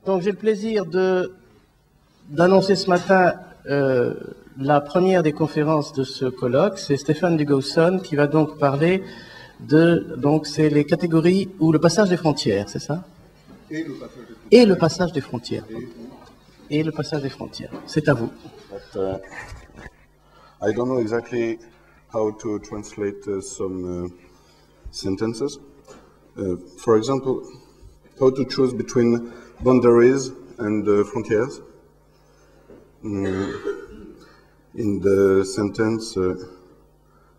Donc j'ai le plaisir d'annoncer ce matin la première des conférences de ce colloque. C'est Stéphane Dugosson qui va donc parler c'est les catégories ou le passage des frontières, c'est ça? Et le passage des frontières. Et le passage des frontières. C'est à vous. But, I don't know exactly how to translate some sentences. For example, how to choose between boundaries and frontiers. In the sentence,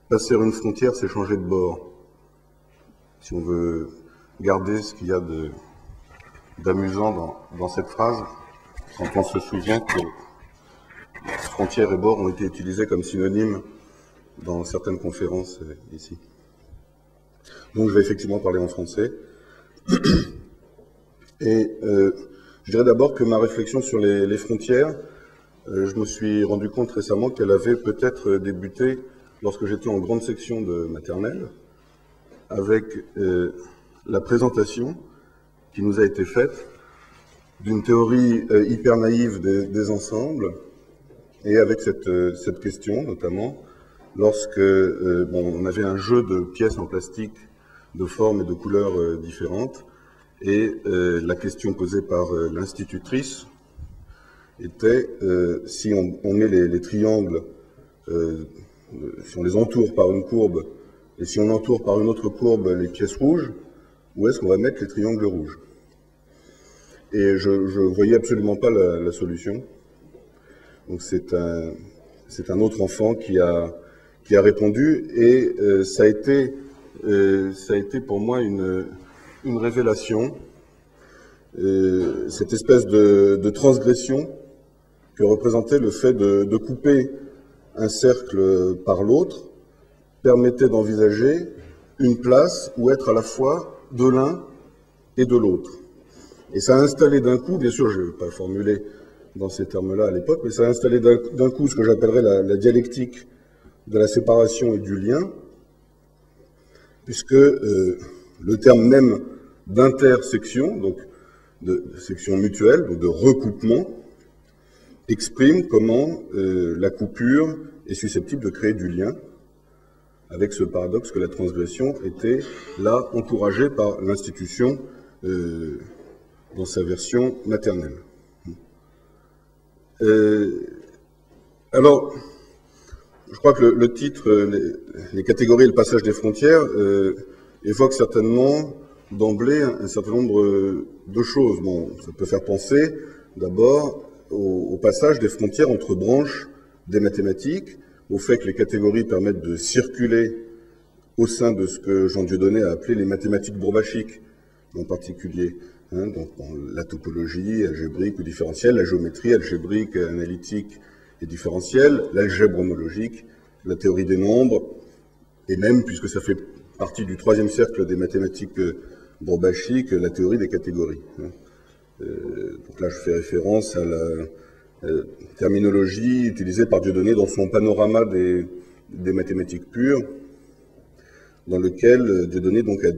passer une frontière, c'est changer de bord. Si on veut garder ce qu'il y a d'amusant dans cette phrase, quand on se souvient que frontière et bord ont été utilisés comme synonymes dans certaines conférences ici. Donc je vais effectivement parler en français. Et je dirais d'abord que ma réflexion sur les frontières, je me suis rendu compte récemment qu'elle avait peut-être débuté lorsque j'étais en grande section de maternelle, avec la présentation qui nous a été faite d'une théorie hyper naïve des ensembles, et avec cette question notamment, lorsque on avait un jeu de pièces en plastique de formes et de couleurs différentes, et la question posée par l'institutrice était si on met les triangles, si on les entoure par une courbe, et si on entoure par une autre courbe les pièces rouges, où est-ce qu'on va mettre les triangles rouges? Et je voyais absolument pas la solution. Donc c'est un autre enfant qui a répondu, et ça a été pour moi une révélation, cette espèce de transgression que représentait le fait de couper un cercle par l'autre, permettait d'envisager une place où être à la fois de l'un et de l'autre. Et ça a installé d'un coup, bien sûr je ne vais pas formuler dans ces termes-là à l'époque, mais ça a installé d'un coup ce que j'appellerais la dialectique de la séparation et du lien, puisque le terme même d'intersection, donc de section mutuelle, donc de recoupement, exprime comment la coupure est susceptible de créer du lien, avec ce paradoxe que la transgression était là encouragée par l'institution dans sa version maternelle. Alors, je crois que le titre, les catégories et le passage des frontières, évoque certainement d'emblée un certain nombre de choses. Bon, ça peut faire penser d'abord au passage des frontières entre branches des mathématiques, au fait que les catégories permettent de circuler au sein de ce que Jean Dieudonné a appelé les mathématiques bourbachiques, en particulier. Donc la topologie algébrique ou différentielle, la géométrie algébrique, analytique et différentielle, l'algèbre homologique, la théorie des nombres, et même, puisque ça fait partie du troisième cercle des mathématiques bourbachiques, la théorie des catégories. Donc là, je fais référence à la terminologie utilisée par Dieudonné dans son panorama des mathématiques pures, dans lequel Dieudonné donc a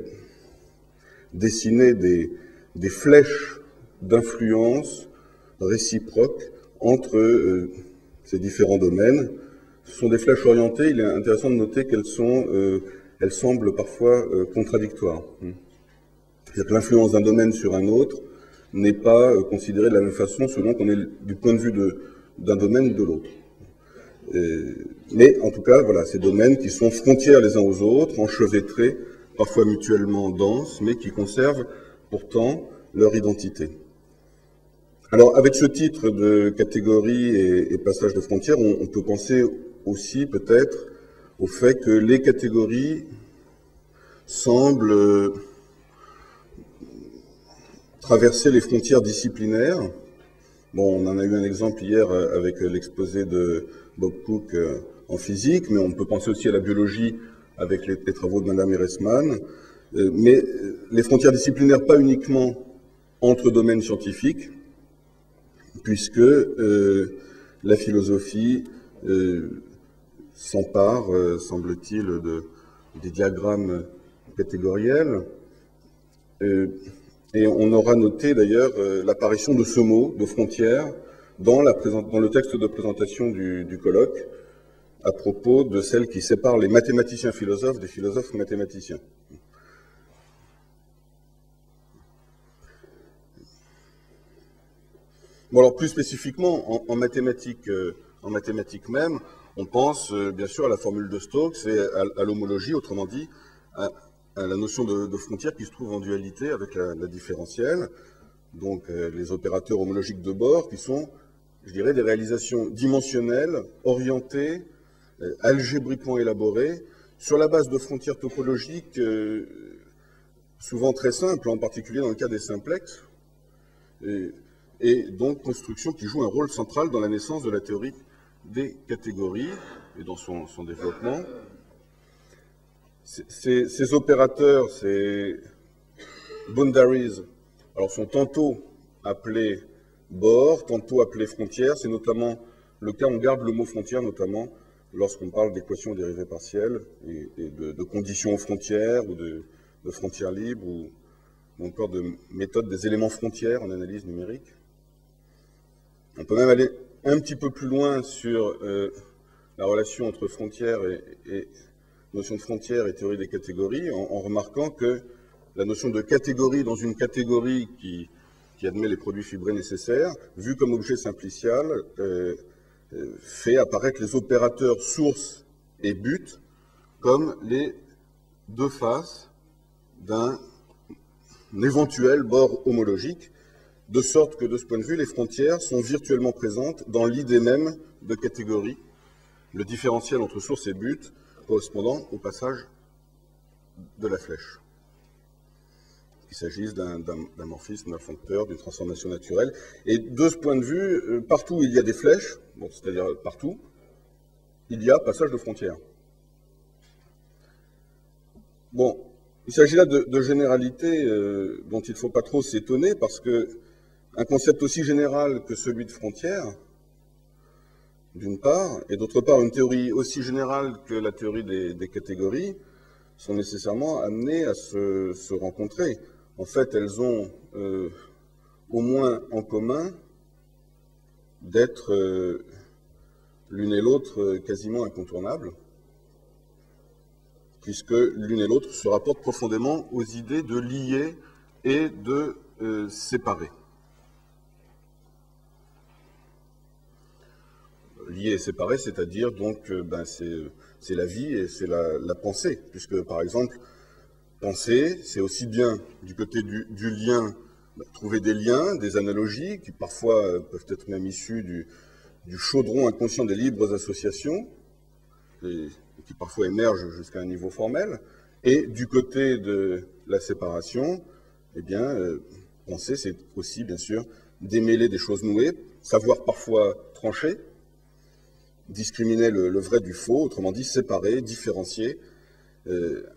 dessiné des flèches d'influence réciproques entre ces différents domaines. Ce sont des flèches orientées. Il est intéressant de noter elles semblent parfois contradictoires. C'est-à-dire que l'influence d'un domaine sur un autre n'est pas considérée de la même façon selon qu'on est du point de vue d'un domaine ou de l'autre. Mais en tout cas, voilà, ces domaines qui sont frontières les uns aux autres, enchevêtrés, parfois mutuellement denses, mais qui conservent pourtant leur identité. Alors, avec ce titre de catégorie et passage de frontières, on peut penser aussi peut-être au fait que les catégories semblent traverser les frontières disciplinaires. Bon, on en a eu un exemple hier avec l'exposé de Bob Cook en physique, mais on peut penser aussi à la biologie avec les travaux de Madame Erasman. Mais les frontières disciplinaires, pas uniquement entre domaines scientifiques, puisque la philosophie s'empare, semble-t-il, des diagrammes catégoriels. Et on aura noté d'ailleurs l'apparition de ce mot, de frontière, dans le texte de présentation du colloque, à propos de celle qui sépare les mathématiciens philosophes des philosophes mathématiciens. Bon, alors plus spécifiquement, en mathématiques même, on pense bien sûr à la formule de Stokes et à l'homologie, autrement dit, à la notion de frontière qui se trouve en dualité avec la différentielle, donc les opérateurs homologiques de bord qui sont, je dirais, des réalisations dimensionnelles, orientées, algébriquement élaborées, sur la base de frontières topologiques souvent très simples, en particulier dans le cas des simplexes, et donc construction qui joue un rôle central dans la naissance de la théorie des catégories et dans son développement. Ces opérateurs, ces boundaries, alors sont tantôt appelés bords, tantôt appelés frontières. C'est notamment le cas, on garde le mot frontière notamment lorsqu'on parle d'équations dérivées partielles et de conditions aux frontières ou de frontières libres ou encore de méthode des éléments frontières en analyse numérique. On peut même aller un petit peu plus loin sur la relation entre frontières et notion de frontière et théorie des catégories, en remarquant que la notion de catégorie dans une catégorie qui admet les produits fibrés nécessaires, vue comme objet simplicial, fait apparaître les opérateurs source et but comme les deux faces d'un éventuel bord homologique, de sorte que de ce point de vue, les frontières sont virtuellement présentes dans l'idée même de catégorie, le différentiel entre source et but correspondant au passage de la flèche. Qu'il s'agisse d'un morphisme, d'un foncteur, d'une transformation naturelle. Et de ce point de vue, partout où il y a des flèches, bon, c'est-à-dire partout, il y a passage de frontières. Bon, il s'agit là de généralités dont il ne faut pas trop s'étonner, parce que un concept aussi général que celui de frontière, d'une part, et d'autre part une théorie aussi générale que la théorie des catégories, sont nécessairement amenées à se rencontrer. En fait, elles ont au moins en commun d'être l'une et l'autre quasiment incontournables, puisque l'une et l'autre se rapportent profondément aux idées de lier et de séparer. Lié et séparé, c'est-à-dire donc c'est la vie et c'est la pensée, puisque par exemple, penser, c'est aussi bien du côté du lien, trouver des liens, des analogies, qui parfois peuvent être même issus du chaudron inconscient des libres associations, et qui parfois émergent jusqu'à un niveau formel, et du côté de la séparation, eh bien, penser, c'est aussi bien sûr démêler des choses nouées, savoir parfois trancher, discriminer le vrai du faux, autrement dit séparer, différencier,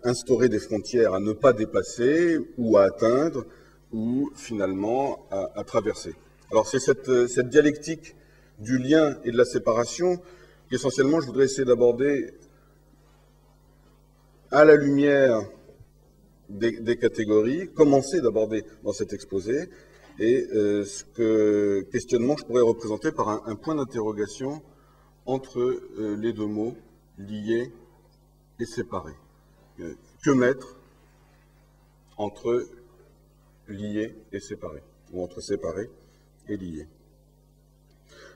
instaurer des frontières à ne pas dépasser ou à atteindre ou finalement à traverser. Alors c'est cette dialectique du lien et de la séparation qu'essentiellement je voudrais essayer d'aborder à la lumière des catégories, commencer d'aborder dans cet exposé, et ce questionnement je pourrais représenter par un point d'interrogation entre les deux mots, liés et séparés. Que mettre entre liés et séparés, ou entre séparés et liés?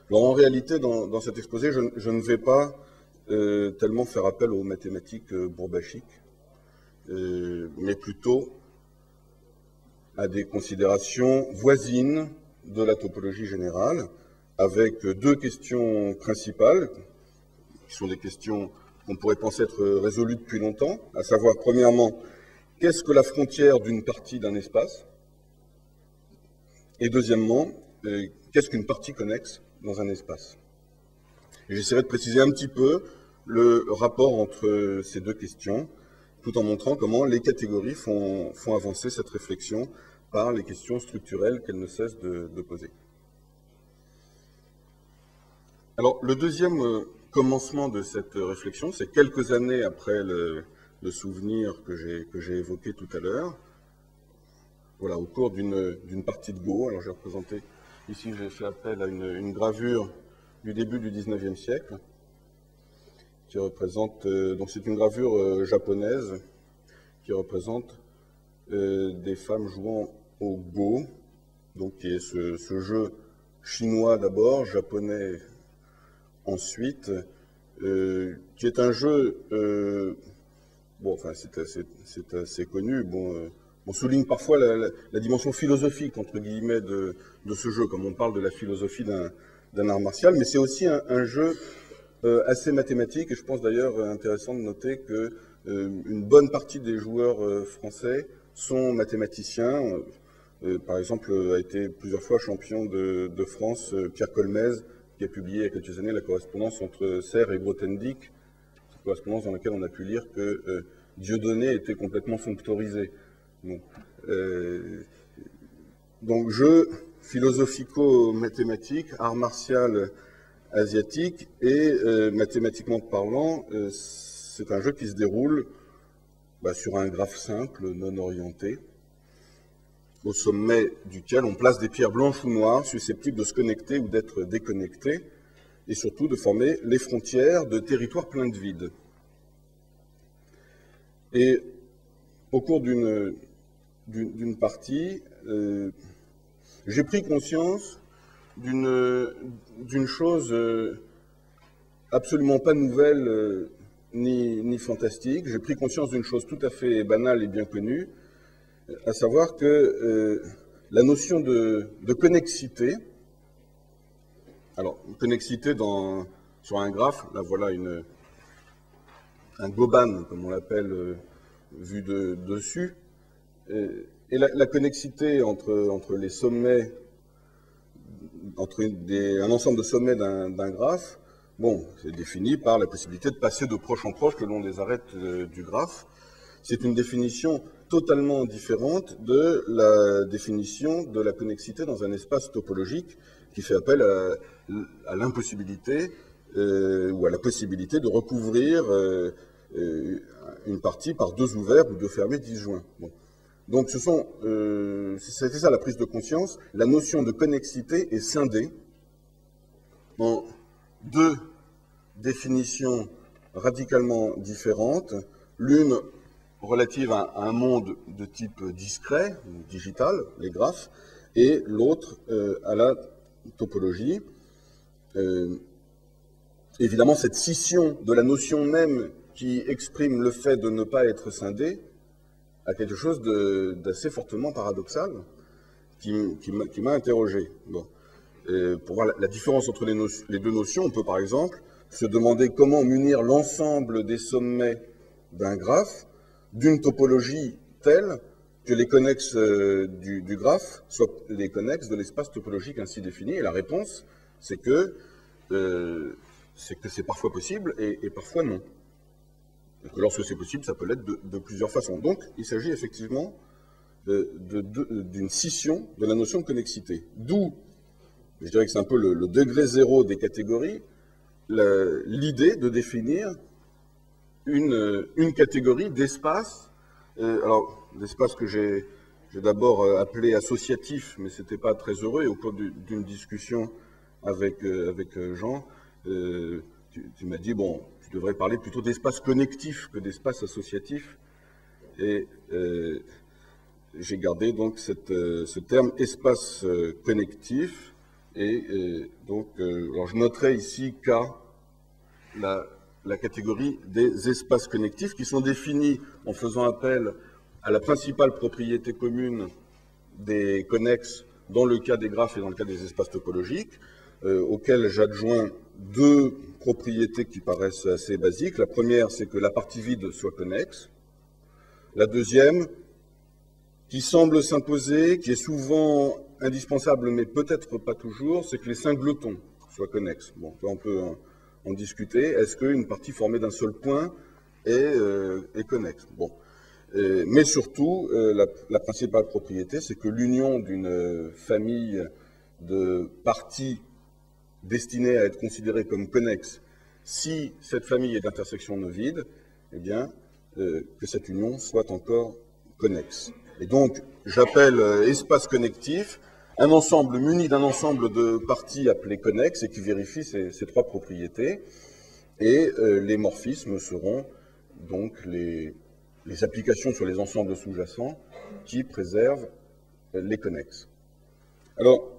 Alors en réalité, dans cet exposé, je ne vais pas tellement faire appel aux mathématiques bourbachiques, mais plutôt à des considérations voisines de la topologie générale, avec deux questions principales, qui sont des questions qu'on pourrait penser être résolues depuis longtemps, à savoir, premièrement, qu'est-ce que la frontière d'une partie d'un espace? Et deuxièmement, qu'est-ce qu'une partie connexe dans un espace? J'essaierai de préciser un petit peu le rapport entre ces deux questions, tout en montrant comment les catégories font avancer cette réflexion par les questions structurelles qu'elles ne cessent de poser. Alors, le deuxième commencement de cette réflexion, c'est quelques années après le souvenir que j'ai évoqué tout à l'heure, voilà, au cours d'une partie de Go. Alors j'ai représenté, ici j'ai fait appel à une gravure du début du 19e siècle, qui représente, donc c'est une gravure japonaise, qui représente des femmes jouant au Go, donc qui est ce jeu chinois d'abord, japonais ensuite, qui est un jeu, bon, enfin c'est assez connu, bon, on souligne parfois la dimension philosophique, entre guillemets, de ce jeu, comme on parle de la philosophie d'un art martial, mais c'est aussi un jeu assez mathématique, et je pense d'ailleurs intéressant de noter que une bonne partie des joueurs français sont mathématiciens. Par exemple, a été plusieurs fois champion de France, Pierre Colmez, qui a publié il y a quelques années la correspondance entre Serre et Grothendieck, correspondance dans laquelle on a pu lire que Dieudonné était complètement fonctorisé. Bon. Donc, jeu philosophico-mathématique, art martial asiatique, et mathématiquement parlant, c'est un jeu qui se déroule sur un graphe simple, non orienté, au sommet duquel on place des pierres blanches ou noires susceptibles de se connecter ou d'être déconnectées, et surtout de former les frontières de territoires pleins de vide. Et au cours d'une partie, j'ai pris conscience d'une chose absolument pas nouvelle ni fantastique. J'ai pris conscience d'une chose tout à fait banale et bien connue, à savoir que la notion de connexité, alors connexité sur un graphe, là voilà un goban, comme on l'appelle, vu de dessus, et la connexité entre les sommets, entre un ensemble de sommets d'un graphe, bon, c'est défini par la possibilité de passer de proche en proche le long des arêtes du graphe. C'est une définition totalement différente de la définition de la connexité dans un espace topologique qui fait appel à l'impossibilité ou à la possibilité de recouvrir une partie par deux ouverts ou deux fermés disjoints. Bon. Donc c'était ça la prise de conscience. La notion de connexité est scindée en deux définitions radicalement différentes, l'une relative à un monde de type discret, digital, les graphes, et l'autre à la topologie. Évidemment, cette scission de la notion même qui exprime le fait de ne pas être scindé a quelque chose d'assez fortement paradoxal qui m'a interrogé. Bon. Pour voir la différence entre les deux notions, on peut par exemple se demander comment munir l'ensemble des sommets d'un graphe d'une topologie telle que les connexes du graphe soient les connexes de l'espace topologique ainsi défini. Et la réponse, c'est que c'est parfois possible et parfois non. Et que lorsque c'est possible, ça peut l'être de plusieurs façons. Donc, il s'agit effectivement d'une scission de la notion de connexité. D'où, je dirais que c'est un peu le degré zéro des catégories, l'idée de définir une catégorie d'espace, alors d'espace que j'ai d'abord appelé associatif, mais c'était pas très heureux, et au cours d'une discussion avec Jean, tu m'as dit, bon, tu devrais parler plutôt d'espace connectif que d'espace associatif, et j'ai gardé donc ce terme espace connectif, et donc alors je noterai ici K, la catégorie des espaces connectifs qui sont définis en faisant appel à la principale propriété commune des connexes dans le cas des graphes et dans le cas des espaces topologiques, auxquels j'adjoins deux propriétés qui paraissent assez basiques. La première, c'est que la partie vide soit connexe. La deuxième, qui semble s'imposer, qui est souvent indispensable, mais peut-être pas toujours, c'est que les singletons soient connexes. Bon, on peut en discuter. Est-ce qu'une partie formée d'un seul point est connexe? Bon. Mais surtout, la principale propriété, c'est que l'union d'une famille de parties destinées à être considérées comme connexes, si cette famille est d'intersection no vide, eh bien, que cette union soit encore connexe. Et donc, j'appelle espace connectif un ensemble muni d'un ensemble de parties appelées connexes et qui vérifie ces trois propriétés. Et les morphismes seront donc les applications sur les ensembles sous-jacents qui préservent les connexes. Alors,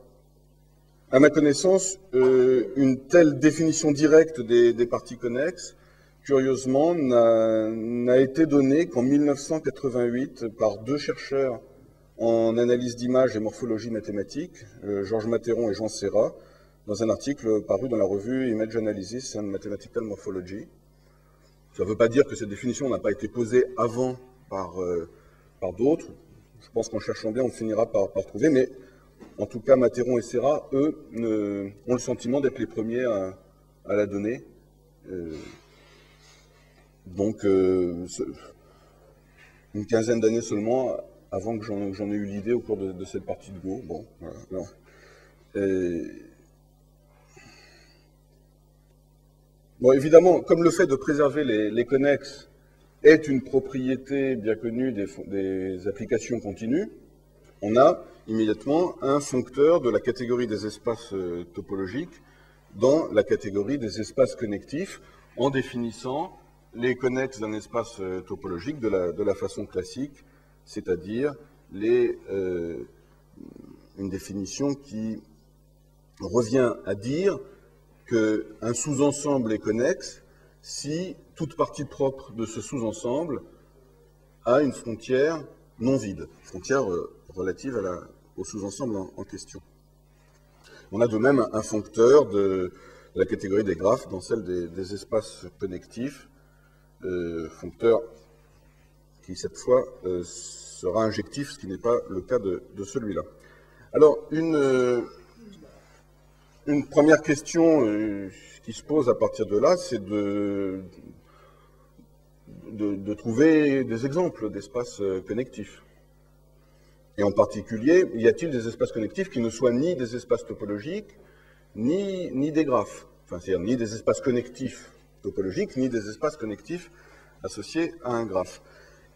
à ma connaissance, une telle définition directe des parties connexes, curieusement, n'a été donnée qu'en 1988 par deux chercheurs en analyse d'images et morphologie mathématique, Georges Mathéron et Jean Serra, dans un article paru dans la revue Image Analysis and Mathematical Morphology. Ça ne veut pas dire que cette définition n'a pas été posée avant par d'autres. Je pense qu'en cherchant bien, on finira par trouver, mais en tout cas, Mathéron et Serra, eux, ont le sentiment d'être les premiers à la donner. Donc, une quinzaine d'années seulement avant que j'en ai eu l'idée au cours de cette partie de Go. Bon, voilà. Bon, évidemment, comme le fait de préserver les connexes est une propriété bien connue des applications continues, on a immédiatement un foncteur de la catégorie des espaces topologiques dans la catégorie des espaces connectifs en définissant les connexes d'un espace topologique de la façon classique, c'est-à-dire une définition qui revient à dire qu'un sous-ensemble est connexe si toute partie propre de ce sous-ensemble a une frontière non vide, frontière relative au sous-ensemble en question. On a de même un foncteur de la catégorie des graphes dans celle des espaces connectifs, foncteur qui cette fois sera injectif, ce qui n'est pas le cas de celui-là. Alors, une première question qui se pose à partir de là, c'est de trouver des exemples d'espaces connectifs. Et en particulier, y a-t-il des espaces connectifs qui ne soient ni des espaces topologiques, ni des graphes, enfin, c'est-à-dire ni des espaces connectifs topologiques, ni des espaces connectifs associés à un graphe.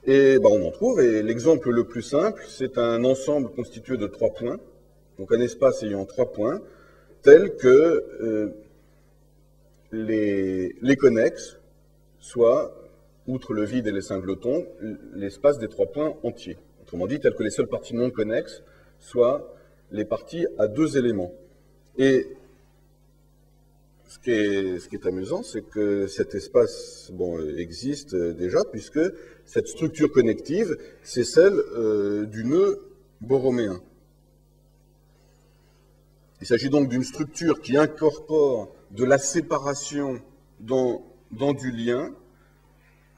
Et ben, on en trouve, et l'exemple le plus simple, c'est un ensemble constitué de 3 points, donc un espace ayant 3 points, tel que les connexes soient, outre le vide et les singletons, l'espace des 3 points entiers. Autrement dit, tel que les seules parties non connexes soient les parties à 2 éléments. Et ce qui est amusant, c'est que cet espace existe déjà, puisque cette structure connective, c'est celle du nœud borroméen. Il s'agit donc d'une structure qui incorpore de la séparation dans du lien,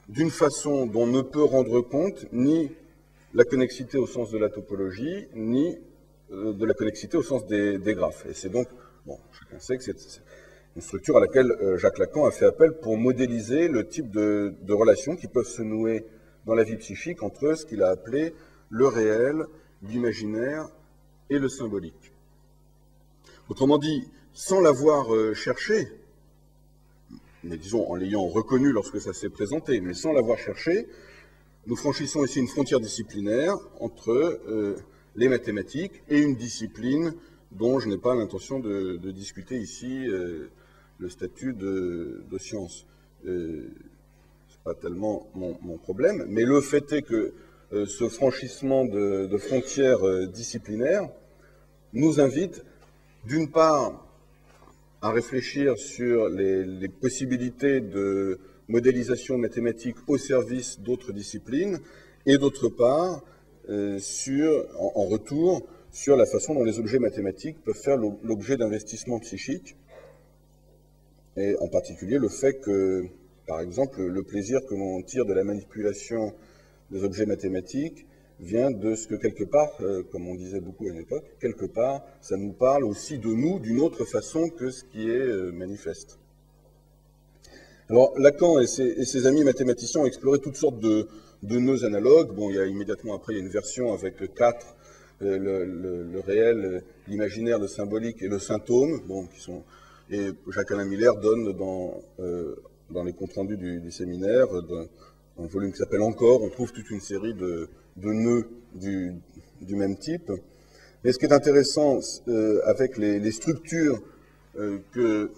d'une façon dont ne peut rendre compte ni la connexité au sens de la topologie, ni de la connexité au sens des graphes. Et c'est donc, bon, chacun sait que c'est une structure à laquelle Jacques Lacan a fait appel pour modéliser le type de relations qui peuvent se nouer dans la vie psychique entre ce qu'il a appelé le réel, l'imaginaire et le symbolique. Autrement dit, sans l'avoir cherché, mais disons en l'ayant reconnu lorsque ça s'est présenté, mais sans l'avoir cherché, nous franchissons ici une frontière disciplinaire entre les mathématiques et une discipline dont je n'ai pas l'intention de discuter ici le statut de science. C'est pas tellement mon problème, mais le fait est que ce franchissement de frontières disciplinaires nous invite d'une part à réfléchir sur les possibilités de modélisation mathématique au service d'autres disciplines, et d'autre part, en retour, sur la façon dont les objets mathématiques peuvent faire l'objet d'investissements psychiques, et en particulier le fait que, par exemple, le plaisir que l'on tire de la manipulation des objets mathématiques vient de ce que quelque part, comme on disait beaucoup à une époque, quelque part, ça nous parle aussi de nous d'une autre façon que ce qui est manifeste. Alors, Lacan et ses amis mathématiciens ont exploré toutes sortes de nœuds analogues. Bon, il y a immédiatement après, il y a une version avec 4, le réel, l'imaginaire, le symbolique et le symptôme, bon, qui sont... Et Jacques-Alain Miller donne dans les comptes rendus du séminaire, dans un volume qui s'appelle Encore, on trouve toute une série nœuds du même type. Mais ce qui est intéressant avec les structures que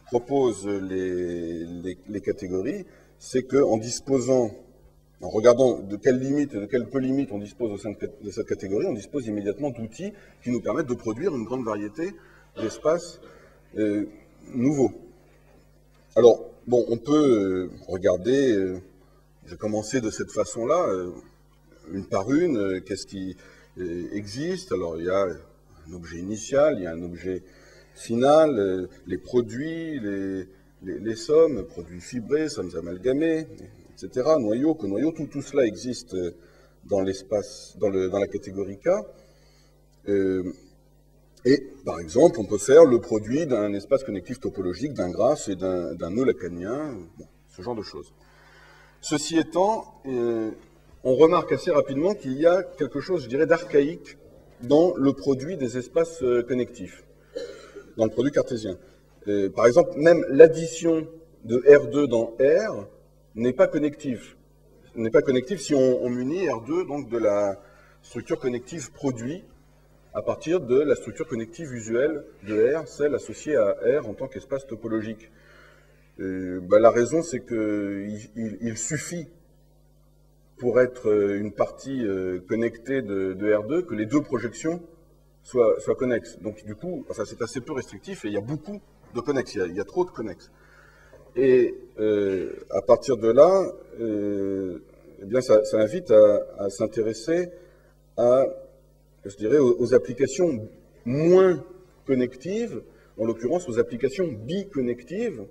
proposent les catégories, c'est qu'en disposant, en regardant de quelles limites et de quelles peu limites on dispose au sein de cette catégorie, on dispose immédiatement d'outils qui nous permettent de produire une grande variété d'espaces nouveaux. Alors, bon, on peut regarder, j'ai commencé de cette façon-là, une par une, qu'est-ce qui existe. Alors, il y a un objet initial, il y a un objet final, les produits, les sommes, produits fibrés, sommes amalgamées, etc., noyaux, conoyaux, tout cela existe dans l'espace, dans la catégorie K. Et, par exemple, on peut faire le produit d'un espace connectif topologique, d'un graphe et d'un nœud lacanien, bon, ce genre de choses. Ceci étant, on remarque assez rapidement qu'il y a quelque chose, je dirais, d'archaïque dans le produit des espaces connectifs, dans le produit cartésien. Par exemple, même l'addition de R2 dans R n'est pas connective. N'est pas connective si on munit R2 donc de la structure connective produit à partir de la structure connective usuelle de R, celle associée à R en tant qu'espace topologique. La raison, c'est qu'il suffit, pour être une partie connectée de R2, que les deux projections soient connexes. Donc du coup, enfin, c'est assez peu restrictif et il y a beaucoup de connexes, il y a trop de connexes. Et à partir de là, eh bien, ça invite à s'intéresser à, je dirais, aux applications moins connectives, en l'occurrence aux applications biconnectives,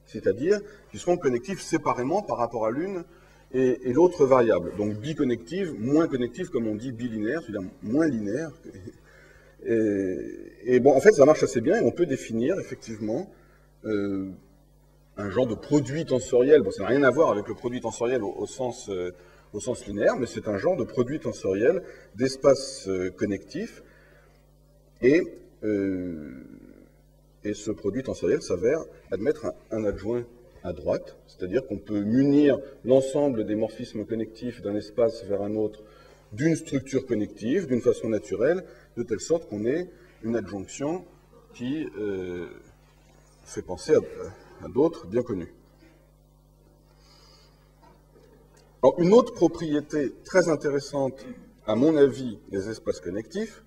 c'est-à-dire qui seront connectives séparément par rapport à l'une et l'autre variable. Donc biconnectives, moins connectives, comme on dit bilinéaire, c'est-à-dire moins linéaire. Et bon, en fait, ça marche assez bien et on peut définir effectivement un genre de produit tensoriel. Bon, ça n'a rien à voir avec le produit tensoriel au sens linéaire, mais c'est un genre de produit tensoriel d'espace connectif. Et ce produit tensoriel s'avère admettre un adjoint à droite, c'est-à-dire qu'on peut munir l'ensemble des morphismes connectifs d'un espace vers un autre d'une structure connective, d'une façon naturelle, de telle sorte qu'on ait une adjonction qui fait penser à d'autres bien connus. Alors, une autre propriété très intéressante, à mon avis, des espaces connectifs,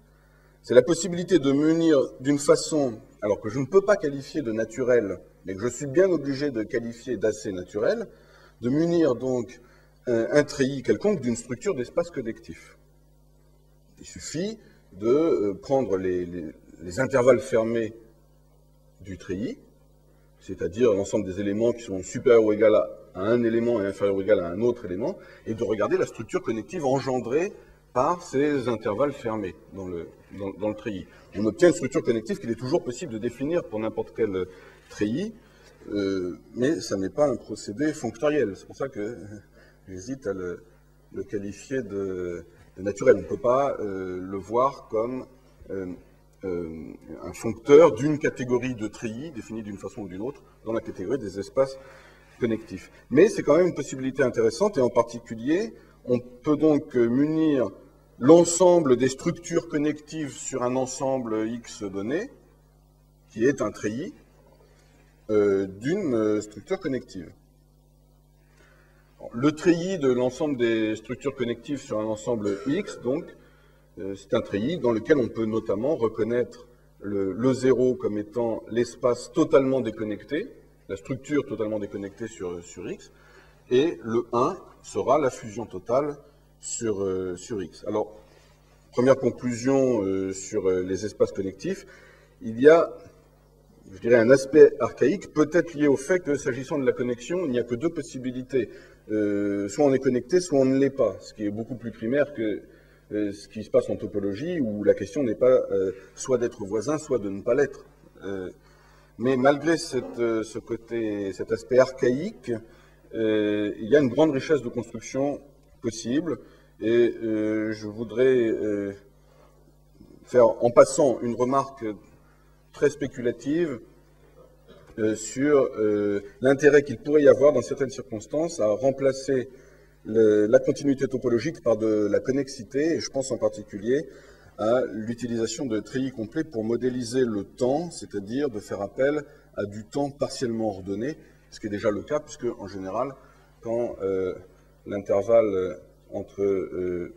c'est la possibilité de munir d'une façon, alors que je ne peux pas qualifier de naturelle, mais que je suis bien obligé de qualifier d'assez naturelle, de munir donc un treillis quelconque d'une structure d'espace connectif. Il suffit de prendre les intervalles fermés du treillis, c'est-à-dire l'ensemble des éléments qui sont supérieurs ou égaux à un élément et inférieurs ou égaux à un autre élément, et de regarder la structure connective engendrée par ces intervalles fermés dans le treillis. On obtient une structure connective qu'il est toujours possible de définir pour n'importe quel treillis, mais ça n'est pas un procédé fonctoriel. C'est pour ça que j'hésite à le qualifier de naturel. On ne peut pas le voir comme un foncteur d'une catégorie de treillis définie d'une façon ou d'une autre dans la catégorie des espaces connectifs. Mais c'est quand même une possibilité intéressante, et en particulier, on peut donc munir l'ensemble des structures connectives sur un ensemble X donné, qui est un treillis, d'une structure connective. Le treillis de l'ensemble des structures connectives sur un ensemble X, donc, c'est un treillis dans lequel on peut notamment reconnaître le 0 comme étant l'espace totalement déconnecté, la structure totalement déconnectée sur X, et le 1 sera la fusion totale sur X. Alors, première conclusion sur les espaces connectifs, il y a, je dirais, un aspect archaïque, peut-être lié au fait que, s'agissant de la connexion, il n'y a que deux possibilités. Soit on est connecté, soit on ne l'est pas, ce qui est beaucoup plus primaire que ce qui se passe en topologie, où la question n'est pas soit d'être voisin, soit de ne pas l'être. Mais malgré cet aspect archaïque, il y a une grande richesse de construction possible, et je voudrais faire en passant une remarque très spéculative sur l'intérêt qu'il pourrait y avoir dans certaines circonstances à remplacer la continuité topologique par de la connexité, et je pense en particulier à l'utilisation de treillis complets pour modéliser le temps, c'est-à-dire de faire appel à du temps partiellement ordonné, ce qui est déjà le cas, puisque en général, quand l'intervalle entre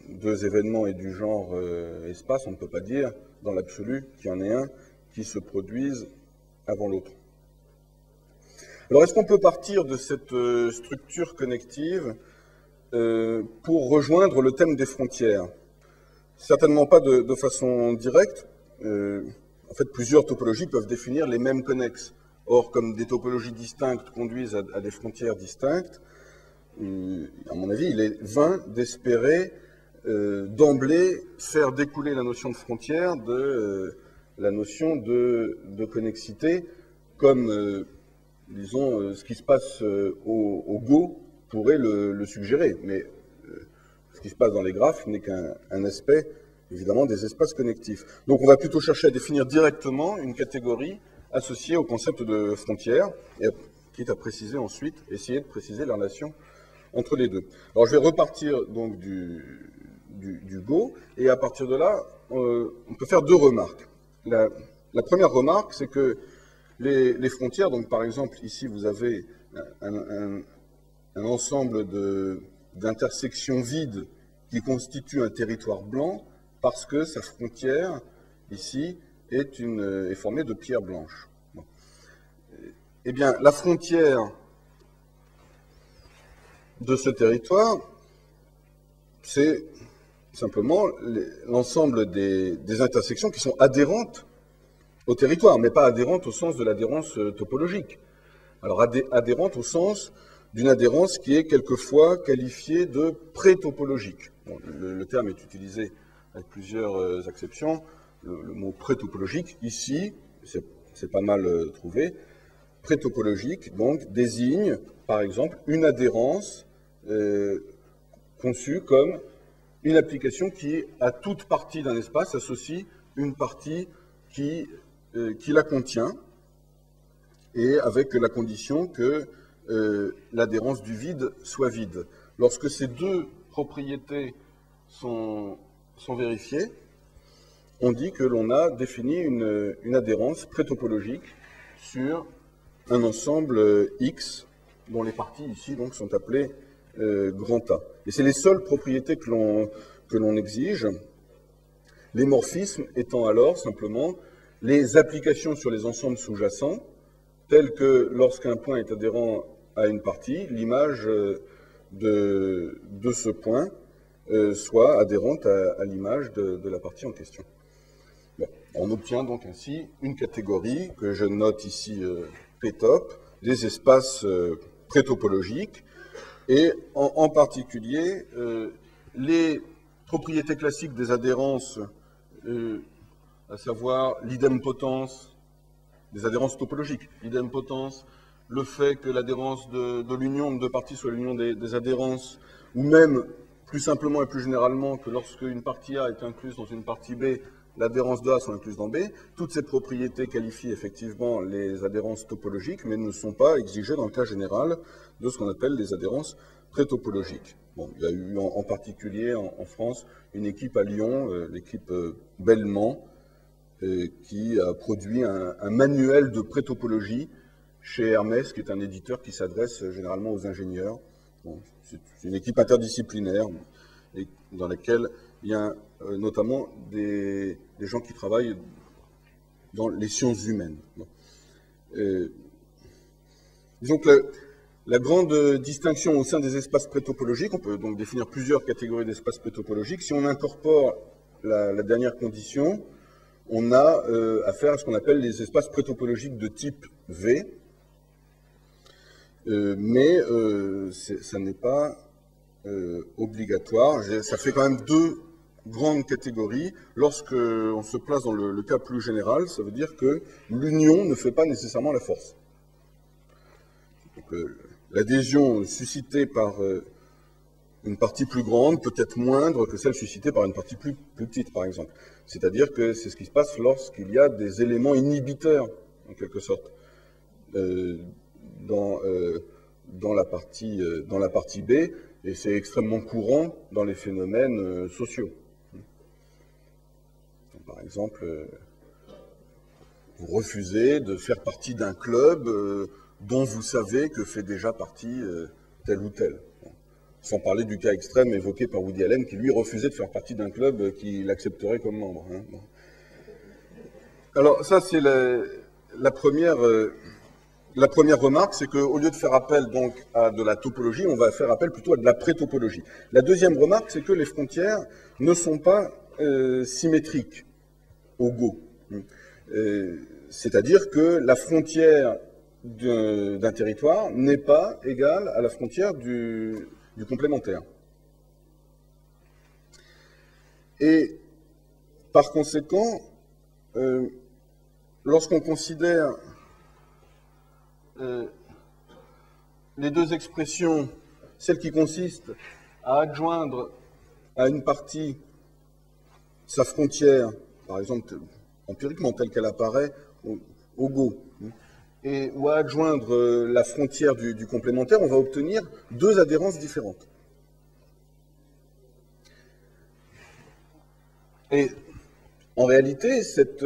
deux événements est du genre espace, on ne peut pas dire dans l'absolu qu'il y en ait un qui se produise avant l'autre. Alors, est-ce qu'on peut partir de cette structure connective pour rejoindre le thème des frontières? Certainement pas de façon directe. En fait, plusieurs topologies peuvent définir les mêmes connexes. Or, comme des topologies distinctes conduisent à des frontières distinctes, à mon avis, il est vain d'espérer d'emblée faire découler la notion de frontière de la notion de connexité, comme, disons, ce qui se passe au Go pourrait le suggérer. Mais ce qui se passe dans les graphes n'est qu'un aspect, évidemment, des espaces connectifs. Donc on va plutôt chercher à définir directement une catégorie associée au concept de frontière, et quitte à préciser ensuite, essayer de préciser la relation entre les deux. Alors je vais repartir donc du Go, et à partir de là, on peut faire deux remarques. La première remarque, c'est que les frontières, donc par exemple, ici vous avez un ensemble d'intersections vides qui constituent un territoire blanc parce que sa frontière, ici, est formée de pierres blanches. Bon. Eh bien, la frontière de ce territoire, c'est simplement l'ensemble des intersections qui sont adhérentes au territoire, mais pas adhérentes au sens de l'adhérence topologique. Alors, adhérentes au sens d'une adhérence qui est quelquefois qualifiée de pré-topologique. Bon, le terme est utilisé avec plusieurs acceptions. Le mot pré-topologique, ici, c'est pas mal trouvé. Pré-topologique, donc, désigne, par exemple, une adhérence conçue comme une application qui, à toute partie d'un espace, associe une partie qui la contient, et avec la condition que l'adhérence du vide soit vide. Lorsque ces deux propriétés sont vérifiées, on dit que l'on a défini une adhérence pré-topologique sur un ensemble X, dont les parties ici donc, sont appelées grand A. Et c'est les seules propriétés que l'on exige, les morphismes étant alors simplement les applications sur les ensembles sous-jacents, telles que lorsqu'un point est adhérent à une partie, l'image de ce point soit adhérente à l'image de la partie en question. Bon, on obtient donc ainsi une catégorie que je note ici P-top, des espaces pré-topologiques, et en particulier les propriétés classiques des adhérences, à savoir l'idempotence, des adhérences topologiques, l'idempotence, le fait que l'adhérence de l'union de deux parties soit l'union des adhérences, ou même, plus simplement et plus généralement, que lorsque une partie A est incluse dans une partie B, l'adhérence de A soit incluse dans B, toutes ces propriétés qualifient effectivement les adhérences topologiques, mais ne sont pas exigées dans le cas général de ce qu'on appelle les adhérences pré-topologiques. Bon, il y a eu en particulier en France une équipe à Lyon, l'équipe Bellman, qui a produit un manuel de pré-topologie chez Hermès, qui est un éditeur qui s'adresse généralement aux ingénieurs. Bon, c'est une équipe interdisciplinaire et dans laquelle il y a notamment des gens qui travaillent dans les sciences humaines. Bon. Disons que la grande distinction au sein des espaces pré-topologiques, on peut donc définir plusieurs catégories d'espaces pré-topologiques. Si on incorpore la dernière condition, on a affaire à ce qu'on appelle les espaces pré-topologiques de type V, mais ça n'est pas obligatoire. Ça fait quand même deux grandes catégories. Lorsque on se place dans le cas plus général, ça veut dire que l'union ne fait pas nécessairement la force. L'adhésion suscitée par une partie plus grande peut être moindre que celle suscitée par une partie plus petite, par exemple. C'est-à-dire que c'est ce qui se passe lorsqu'il y a des éléments inhibiteurs, en quelque sorte, dans la partie B, Et c'est extrêmement courant dans les phénomènes sociaux. Donc, par exemple, vous refusez de faire partie d'un club dont vous savez que fait déjà partie tel ou tel. Sans parler du cas extrême évoqué par Woody Allen, qui lui refusait de faire partie d'un club qu'il accepterait comme membre. Hein. Bon. Alors ça, c'est la première remarque, c'est qu'au lieu de faire appel donc à de la topologie, on va faire appel plutôt à de la pré-topologie. La deuxième remarque, c'est que les frontières ne sont pas symétriques au Go. C'est-à-dire que la frontière d'un territoire n'est pas égale à la frontière du complémentaire. Et par conséquent, lorsqu'on considère les deux expressions, celle qui consiste à adjoindre à une partie sa frontière, par exemple empiriquement telle qu'elle apparaît au Go, ou à adjoindre la frontière du complémentaire, on va obtenir deux adhérences différentes. Et en réalité, cette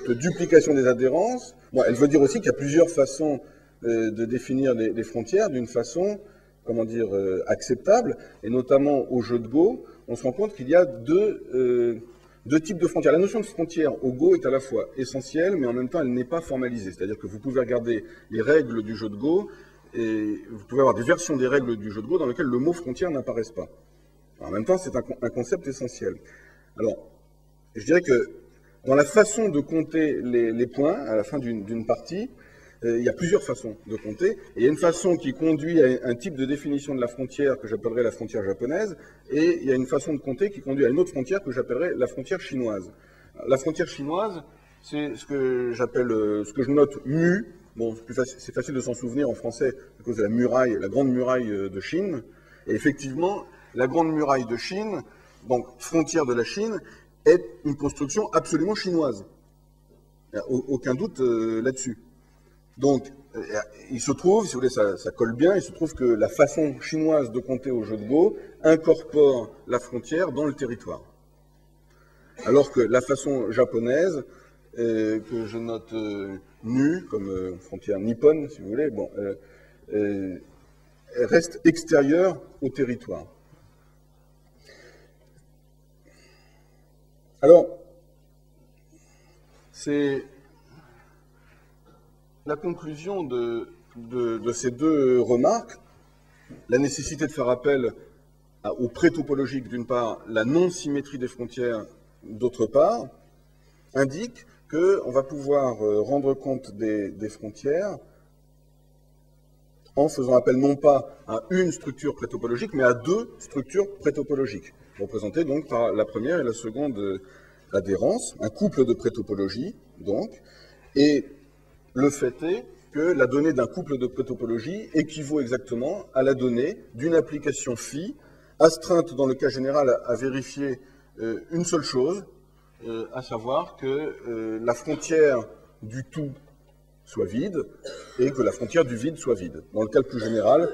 duplication des adhérences, bon, elle veut dire aussi qu'il y a plusieurs façons de définir les frontières d'une façon, comment dire, acceptable, et notamment au jeu de Go, on se rend compte qu'il y a deux types de frontières. La notion de frontière au Go est à la fois essentielle, mais en même temps, elle n'est pas formalisée. C'est-à-dire que vous pouvez regarder les règles du jeu de Go, et vous pouvez avoir des versions des règles du jeu de Go dans lesquelles le mot frontière n'apparaît pas. En même temps, c'est un concept essentiel. Alors, je dirais que dans la façon de compter les points à la fin d'une partie, il y a plusieurs façons de compter. Et il y a une façon qui conduit à un type de définition de la frontière que j'appellerais la frontière japonaise, et il y a une façon de compter qui conduit à une autre frontière que j'appellerais la frontière chinoise. La frontière chinoise, c'est ce que j'appelle, ce que je note mu. Bon, c'est facile de s'en souvenir en français à cause de la muraille, la grande muraille de Chine. Et effectivement, la grande muraille de Chine, donc frontière de la Chine, est une construction absolument chinoise. Il n'y a aucun doute là-dessus. Donc, il se trouve, si vous voulez, ça colle bien, il se trouve que la façon chinoise de compter au jeu de Go incorpore la frontière dans le territoire. Alors que la façon japonaise, que je note nu, comme frontière nippone, si vous voulez, bon, reste extérieure au territoire. Alors, c'est la conclusion de ces deux remarques, la nécessité de faire appel au pré-topologique d'une part, la non-symétrie des frontières d'autre part, indique qu'on va pouvoir rendre compte des frontières en faisant appel non pas à une structure pré-topologique, mais à deux structures pré-topologiques, représentées donc par la première et la seconde adhérence, un couple de pré-topologie, donc, et le fait est que la donnée d'un couple de pré-topologie équivaut exactement à la donnée d'une application phi, astreinte dans le cas général à vérifier une seule chose, à savoir que la frontière du tout soit vide et que la frontière du vide soit vide. Dans le cas le plus général,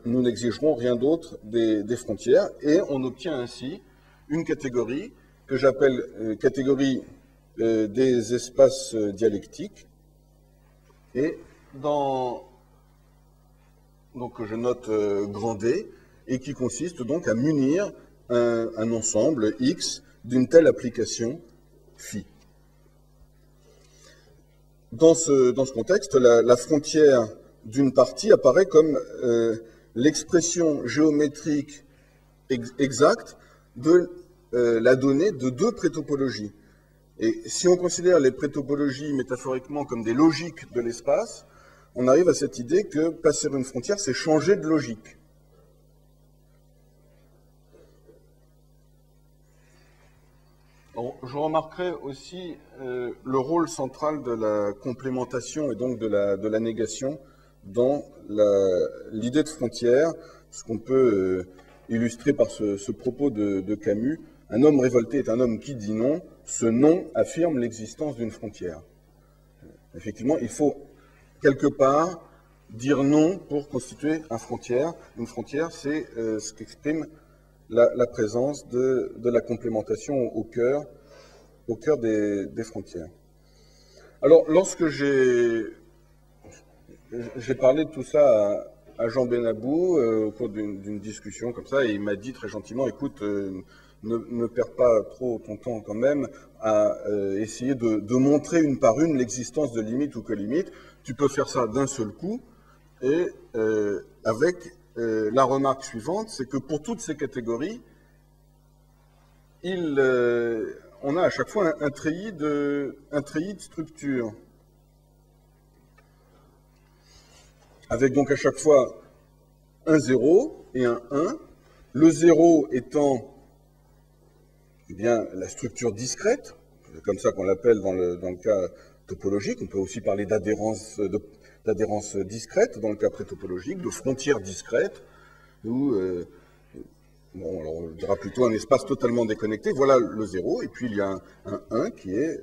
nous n'exigerons rien d'autre des frontières et on obtient ainsi une catégorie que j'appelle catégorie des espaces dialectiques. Et donc je note grand D, et qui consiste donc à munir un ensemble X d'une telle application phi. Dans ce contexte, la frontière d'une partie apparaît comme l'expression géométrique exacte de la donnée de deux pré-topologies. Et si on considère les pré-topologies métaphoriquement comme des logiques de l'espace, on arrive à cette idée que passer une frontière, c'est changer de logique. Je remarquerai aussi le rôle central de la complémentation et donc de la négation dans l'idée de frontière, ce qu'on peut illustrer par ce propos de Camus. Un homme révolté est un homme qui dit non. Ce non affirme l'existence d'une frontière. Effectivement, il faut quelque part dire non pour constituer une frontière. Une frontière, c'est ce qu'exprime la présence de la complémentation au cœur des frontières. Alors, lorsque j'ai parlé de tout ça à Jean Benabou au cours d'une discussion comme ça, et il m'a dit très gentiment, écoute, ne perds pas trop ton temps quand même à essayer de montrer une par une l'existence de limites ou colimites. Tu peux faire ça d'un seul coup, et avec la remarque suivante, c'est que pour toutes ces catégories, on a à chaque fois un treillis de structure. Avec donc à chaque fois un 0 et un 1. Le 0 étant eh bien, la structure discrète, c'est comme ça qu'on l'appelle dans le cas topologique. On peut aussi parler d'adhérence discrète dans le cas pré-topologique, de frontière discrète, où bon, alors on dira plutôt un espace totalement déconnecté. Voilà le 0, et puis il y a un 1 qui est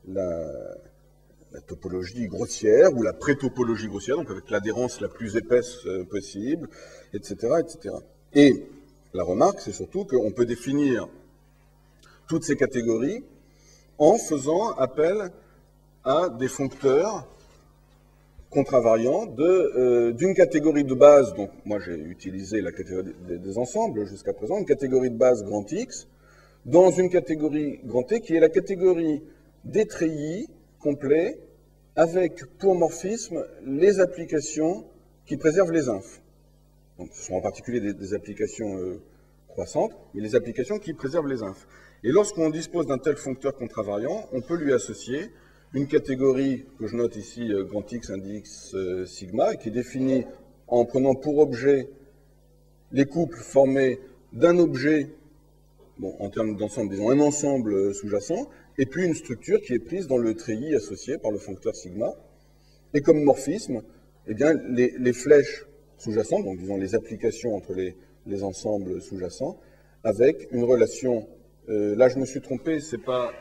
la topologie grossière ou la pré-topologie grossière, donc avec l'adhérence la plus épaisse possible, etc., etc. Et la remarque, c'est surtout qu'on peut définir toutes ces catégories en faisant appel à des foncteurs contravariants d'une catégorie de base. Donc moi j'ai utilisé la catégorie des ensembles jusqu'à présent, une catégorie de base grand X, dans une catégorie grand T qui est la catégorie des treillis complets avec pour morphisme les applications qui préservent les infs. Donc, ce sont en particulier des applications croissantes, mais les applications qui préservent les infs. Et lorsqu'on dispose d'un tel foncteur contravariant, on peut lui associer une catégorie que je note ici, grand X, indice sigma, qui est définie en prenant pour objet les couples formés d'un objet, bon, en termes d'ensemble, disons un ensemble sous-jacent, et puis une structure qui est prise dans le treillis associé par le foncteur sigma. Et comme morphisme, eh bien, les flèches sous-jacentes, donc disons les applications entre les ensembles sous-jacents, avec une relation, là je me suis trompé, c'est pas,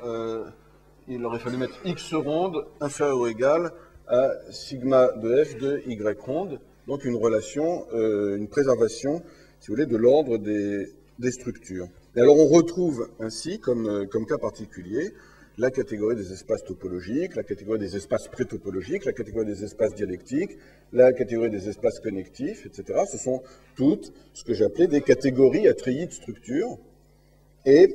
il aurait fallu mettre x ronde inférieur ou égal à sigma de f de y ronde, donc une relation, une préservation, si vous voulez, de l'ordre des structures. Et alors on retrouve ainsi, comme cas particulier, la catégorie des espaces topologiques, la catégorie des espaces pré-topologiques, la catégorie des espaces dialectiques, la catégorie des espaces connectifs, etc. Ce sont toutes ce que j'ai appelé des catégories à treillis de structure. Et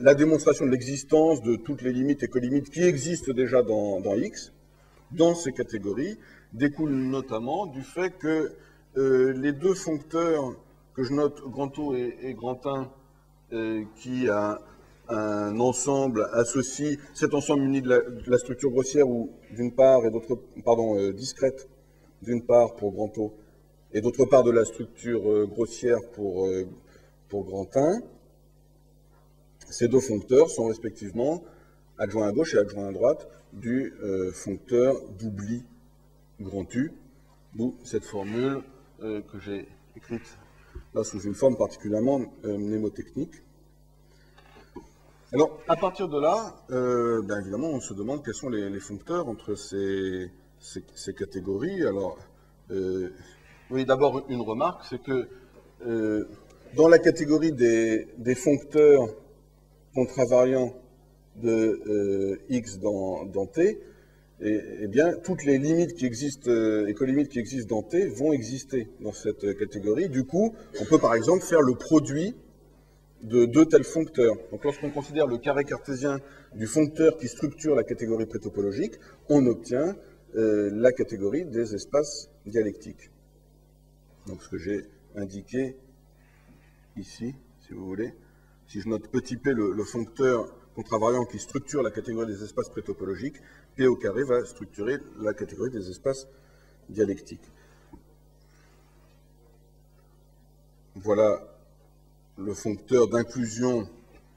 la démonstration de l'existence de toutes les limites et colimites qui existent déjà dans X, dans ces catégories, découle notamment du fait que les deux foncteurs que je note, grand O et grand 1, qui a un ensemble associe, cet ensemble uni de la structure grossière ou d'une part et d'autre, pardon, discrète d'une part pour grand O et d'autre part de la structure grossière pour grand 1, ces deux foncteurs sont respectivement adjoints à gauche et adjoints à droite du foncteur d'oubli grand U, d'où cette formule que j'ai écrite là sous une forme particulièrement mnémotechnique. Alors, à partir de là, bien évidemment, on se demande quels sont les foncteurs entre ces catégories. Alors, oui, d'abord, une remarque, c'est que dans la catégorie des foncteurs contravariants de X dans T, eh bien, toutes les limites qui existent, et colimites qui existent dans T vont exister dans cette catégorie. Du coup, on peut par exemple faire le produit de deux tels foncteurs. Donc lorsqu'on considère le carré cartésien du foncteur qui structure la catégorie prétopologique, on obtient la catégorie des espaces dialectiques. Donc ce que j'ai indiqué ici, si vous voulez, si je note petit p le foncteur contravariant qui structure la catégorie des espaces prétopologiques, P au carré va structurer la catégorie des espaces dialectiques. Voilà le foncteur d'inclusion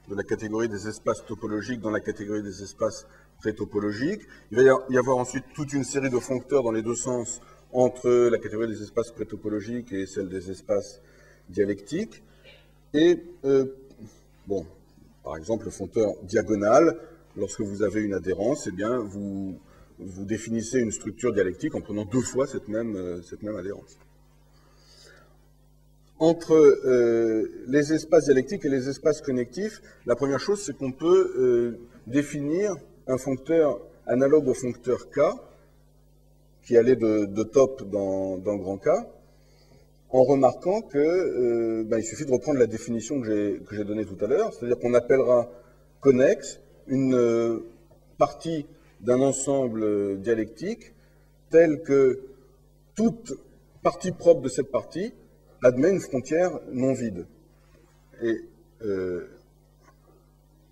de la catégorie des espaces topologiques dans la catégorie des espaces prétopologiques. Il va y avoir ensuite toute une série de foncteurs dans les deux sens entre la catégorie des espaces prétopologiques et celle des espaces dialectiques. Et, bon, par exemple, le foncteur diagonal, lorsque vous avez une adhérence, eh bien, vous vous définissez une structure dialectique en prenant deux fois cette même adhérence. Entre les espaces dialectiques et les espaces connectifs, la première chose, c'est qu'on peut définir un foncteur analogue au foncteur K, qui allait de top dans grand K, en remarquant que il suffit de reprendre la définition que j'ai donnée tout à l'heure, c'est-à-dire qu'on appellera connexe une partie d'un ensemble dialectique telle que toute partie propre de cette partie admet une frontière non vide. Et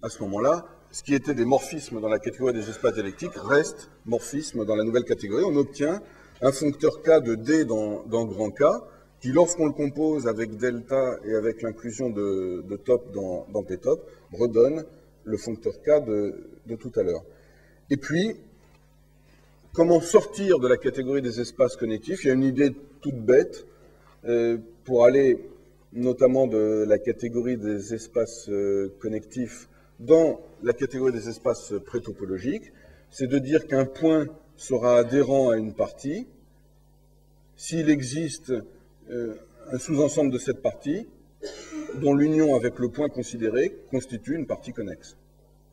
à ce moment-là, ce qui était des morphismes dans la catégorie des espaces dialectiques reste morphisme dans la nouvelle catégorie. On obtient un foncteur K de D dans grand K, qui, lorsqu'on le compose avec delta et avec l'inclusion de top dans P top, redonne le foncteur K de tout à l'heure. Et puis, comment sortir de la catégorie des espaces connectifs? Il y a une idée toute bête, pour aller notamment de la catégorie des espaces connectifs dans la catégorie des espaces prétopologiques, c'est de dire qu'un point sera adhérent à une partie s'il existe un sous-ensemble de cette partie dont l'union avec le point considéré constitue une partie connexe.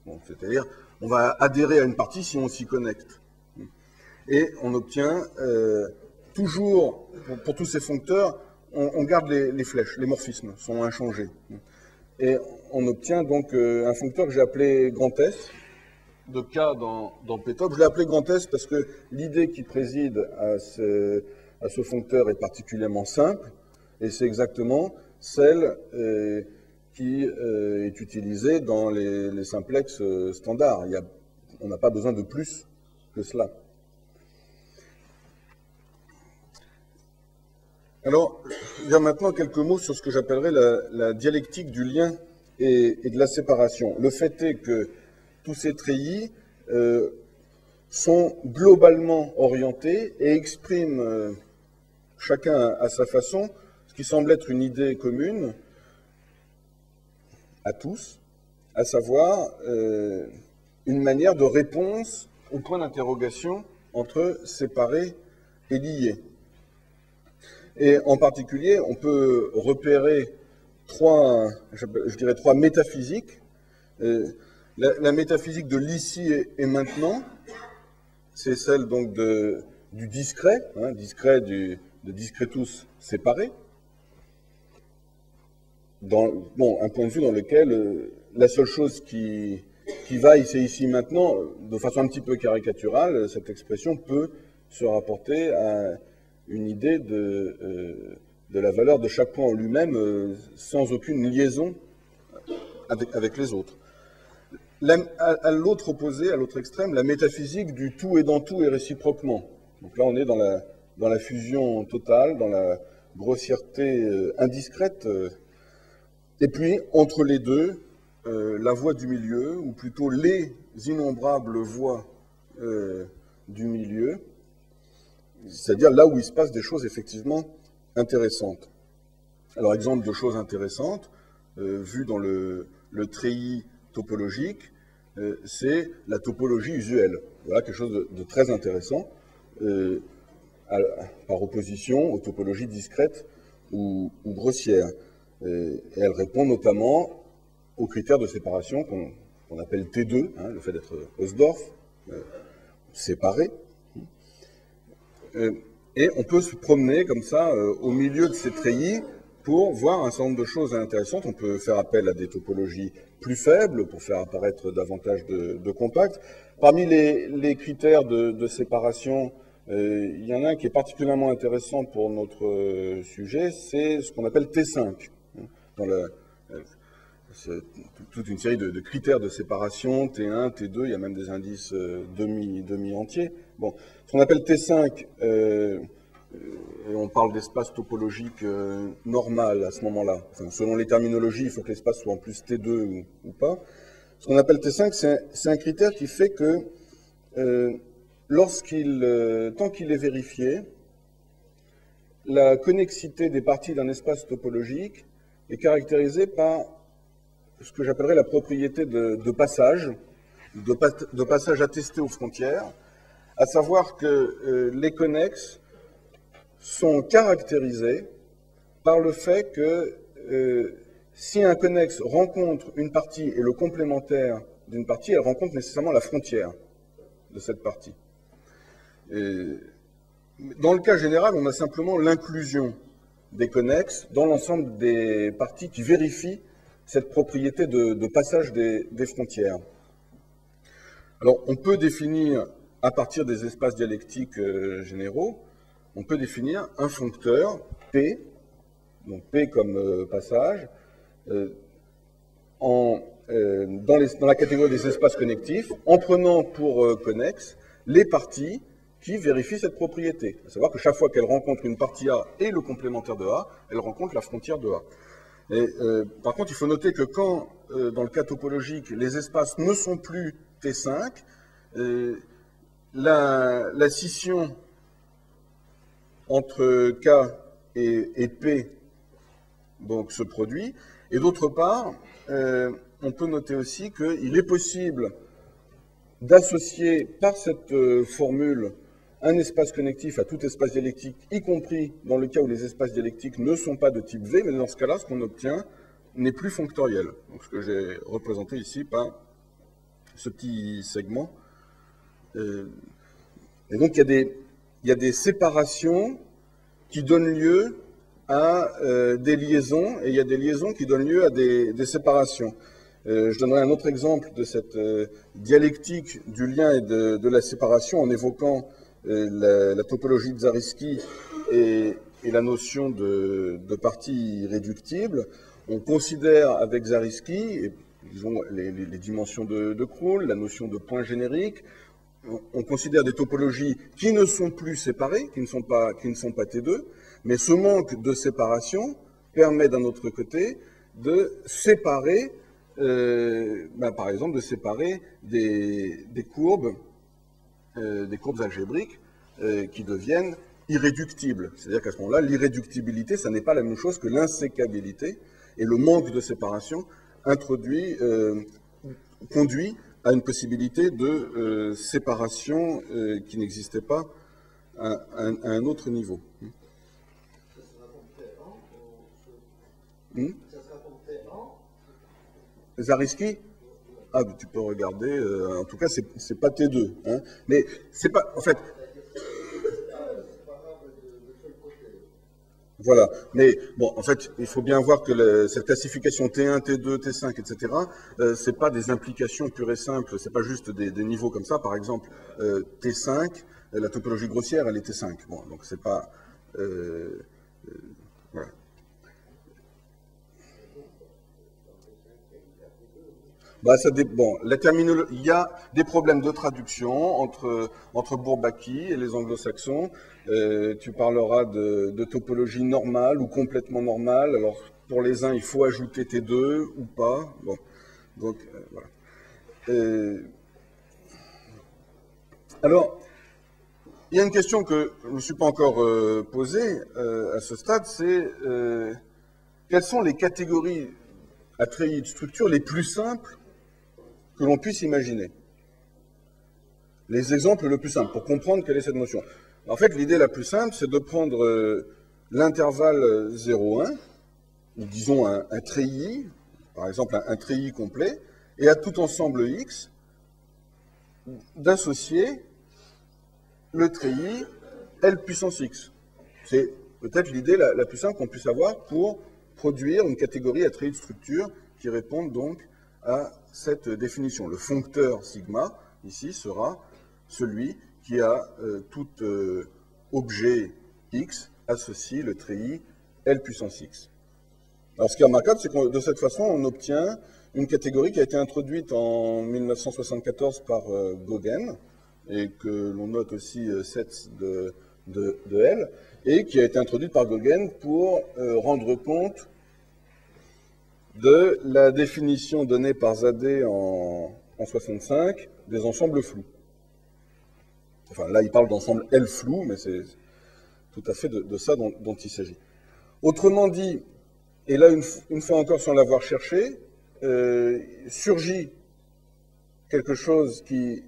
Bon, c'est-à-dire, on va adhérer à une partie si on s'y connecte. Et on obtient toujours, pour tous ces foncteurs, on garde les flèches, les morphismes sont inchangés. Et on obtient donc un foncteur que j'ai appelé grand S, de K dans P top. Je l'ai appelé grand S parce que l'idée qui préside à ce foncteur est particulièrement simple, et c'est exactement celle qui est utilisée dans les simplexes standards. On n'a pas besoin de plus que cela. Alors, il y a maintenant quelques mots sur ce que j'appellerais la dialectique du lien et de la séparation. Le fait est que tous ces treillis sont globalement orientés et expriment chacun à sa façon ce qui semble être une idée commune à tous, à savoir une manière de réponse au point d'interrogation entre séparés et liés. Et en particulier, on peut repérer trois métaphysiques. La métaphysique de l'ici et maintenant, c'est celle donc du discret, discret de discretus séparé. Un point de vue dans lequel la seule chose qui vaille, c'est ici maintenant, de façon un petit peu caricaturale, cette expression peut se rapporter à une idée de la valeur de chaque point en lui-même sans aucune liaison avec les autres. À l'autre opposé, à l'autre extrême, la métaphysique du tout et dans tout et réciproquement. Donc là, on est dans la fusion totale, dans la grossièreté indiscrète. Et puis, entre les deux, la voie du milieu, ou plutôt les innombrables voies du milieu, c'est-à-dire là où il se passe des choses effectivement intéressantes. Alors, exemple de choses intéressantes, vu dans le treillis topologique, c'est la topologie usuelle. Voilà quelque chose de très intéressant, par opposition aux topologies discrètes ou grossières. Et elle répond notamment aux critères de séparation qu'on appelle T2, le fait d'être Hausdorff, séparé. Et on peut se promener comme ça au milieu de ces treillis pour voir un certain nombre de choses intéressantes. On peut faire appel à des topologies plus faibles pour faire apparaître davantage de compacts. Parmi les critères de séparation, il y en a un qui est particulièrement intéressant pour notre sujet, c'est ce qu'on appelle T5. C'est toute une série de critères de séparation, T1, T2, il y a même des indices demi-entiers. Bon, ce qu'on appelle T5, et on parle d'espace topologique normal à ce moment-là. Enfin, selon les terminologies, il faut que l'espace soit en plus T2 ou pas. Ce qu'on appelle T5, c'est un critère qui fait que tant qu'il est vérifié, la connexité des parties d'un espace topologique est caractérisée par ce que j'appellerais la propriété de passage attesté aux frontières, à savoir que les connexes sont caractérisés par le fait que si un connexe rencontre une partie et le complémentaire d'une partie, elle rencontre nécessairement la frontière de cette partie. Dans le cas général, on a simplement l'inclusion des connexes dans l'ensemble des parties qui vérifient cette propriété de passage des frontières. Alors, on peut définir, à partir des espaces dialectiques généraux, on peut définir un foncteur P, donc P comme passage, dans la catégorie des espaces connectifs, en prenant pour connexe les parties qui vérifient cette propriété. À savoir que chaque fois qu'elle rencontre une partie A et le complémentaire de A, elle rencontre la frontière de A. Et, par contre, il faut noter que quand, dans le cas topologique, les espaces ne sont plus T5, la scission entre K et P donc, se produit. Et d'autre part, on peut noter aussi qu'il est possible d'associer par cette formule un espace connectif à tout espace dialectique, y compris dans le cas où les espaces dialectiques ne sont pas de type V, mais dans ce cas-là, ce qu'on obtient n'est plus fonctoriel. Donc, ce que j'ai représenté ici par ce petit segment. Et donc, il y a des séparations qui donnent lieu à des liaisons, et il y a des liaisons qui donnent lieu à des séparations. Je donnerai un autre exemple de cette dialectique du lien et de la séparation en évoquant la topologie de Zariski et la notion de partie irréductible. On considère avec Zariski, disons, les dimensions de Krull, la notion de point générique, on considère des topologies qui ne sont plus séparées, qui ne sont pas T2, mais ce manque de séparation permet d'un autre côté de séparer, par exemple, de séparer des courbes algébriques qui deviennent irréductibles. C'est-à-dire qu'à ce moment-là, l'irréductibilité, ça n'est pas la même chose que l'insécabilité, et le manque de séparation conduit à une possibilité de séparation qui n'existait pas à un autre niveau. Zariski? Ah, tu peux regarder, en tout cas, c'est pas T2. Hein, mais c'est pas, en fait... Voilà, mais bon, en fait, il faut bien voir que cette classification T1, T2, T5, etc., c'est pas des implications pures et simples, c'est pas juste des niveaux comme ça. Par exemple, T5, la topologie grossière, elle est T5. Bon, donc c'est pas... voilà. Bah, bon, la terminologie, il y a des problèmes de traduction entre Bourbaki et les anglo-saxons. Tu parleras de topologie normale ou complètement normale. Alors, pour les uns, il faut ajouter T2 ou pas. Bon, donc, voilà. Alors, il y a une question que je ne me suis pas encore posée à ce stade, c'est quelles sont les catégories à treillis de structure les plus simples que l'on puisse imaginer. Les exemples les plus simples, pour comprendre quelle est cette notion. En fait, l'idée la plus simple, c'est de prendre l'intervalle 0,1, ou disons un treillis, par exemple un treillis complet, et à tout ensemble X, d'associer le treillis L puissance X. C'est peut-être l'idée la plus simple qu'on puisse avoir pour produire une catégorie à treillis de structure qui réponde donc à cette définition. Le foncteur sigma, ici, sera celui qui a tout objet X associe le treillis L puissance X. Alors ce qui est remarquable, c'est que de cette façon, on obtient une catégorie qui a été introduite en 1974 par Gauguin, et que l'on note aussi sets de L, et qui a été introduite par Gauguin pour rendre compte de la définition donnée par Zadeh en 65 des ensembles flous. Enfin, là, il parle d'ensemble L flou, mais c'est tout à fait de ça dont il s'agit. Autrement dit, et là, une fois encore sans l'avoir cherché, surgit quelque chose qui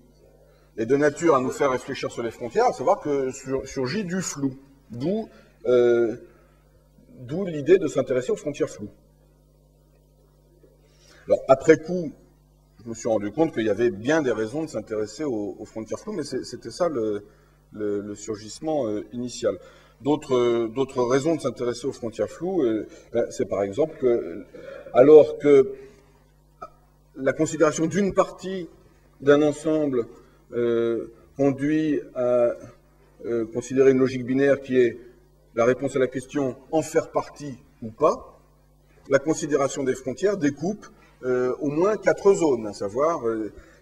est de nature à nous faire réfléchir sur les frontières, à savoir que surgit du flou, d'où l'idée de s'intéresser aux frontières floues. Alors, après coup, je me suis rendu compte qu'il y avait bien des raisons de s'intéresser aux frontières floues, mais c'était ça le surgissement initial. D'autres raisons de s'intéresser aux frontières floues, c'est par exemple que, alors que la considération d'une partie d'un ensemble conduit à considérer une logique binaire qui est la réponse à la question en faire partie ou pas, la considération des frontières découpe au moins 4 zones, à savoir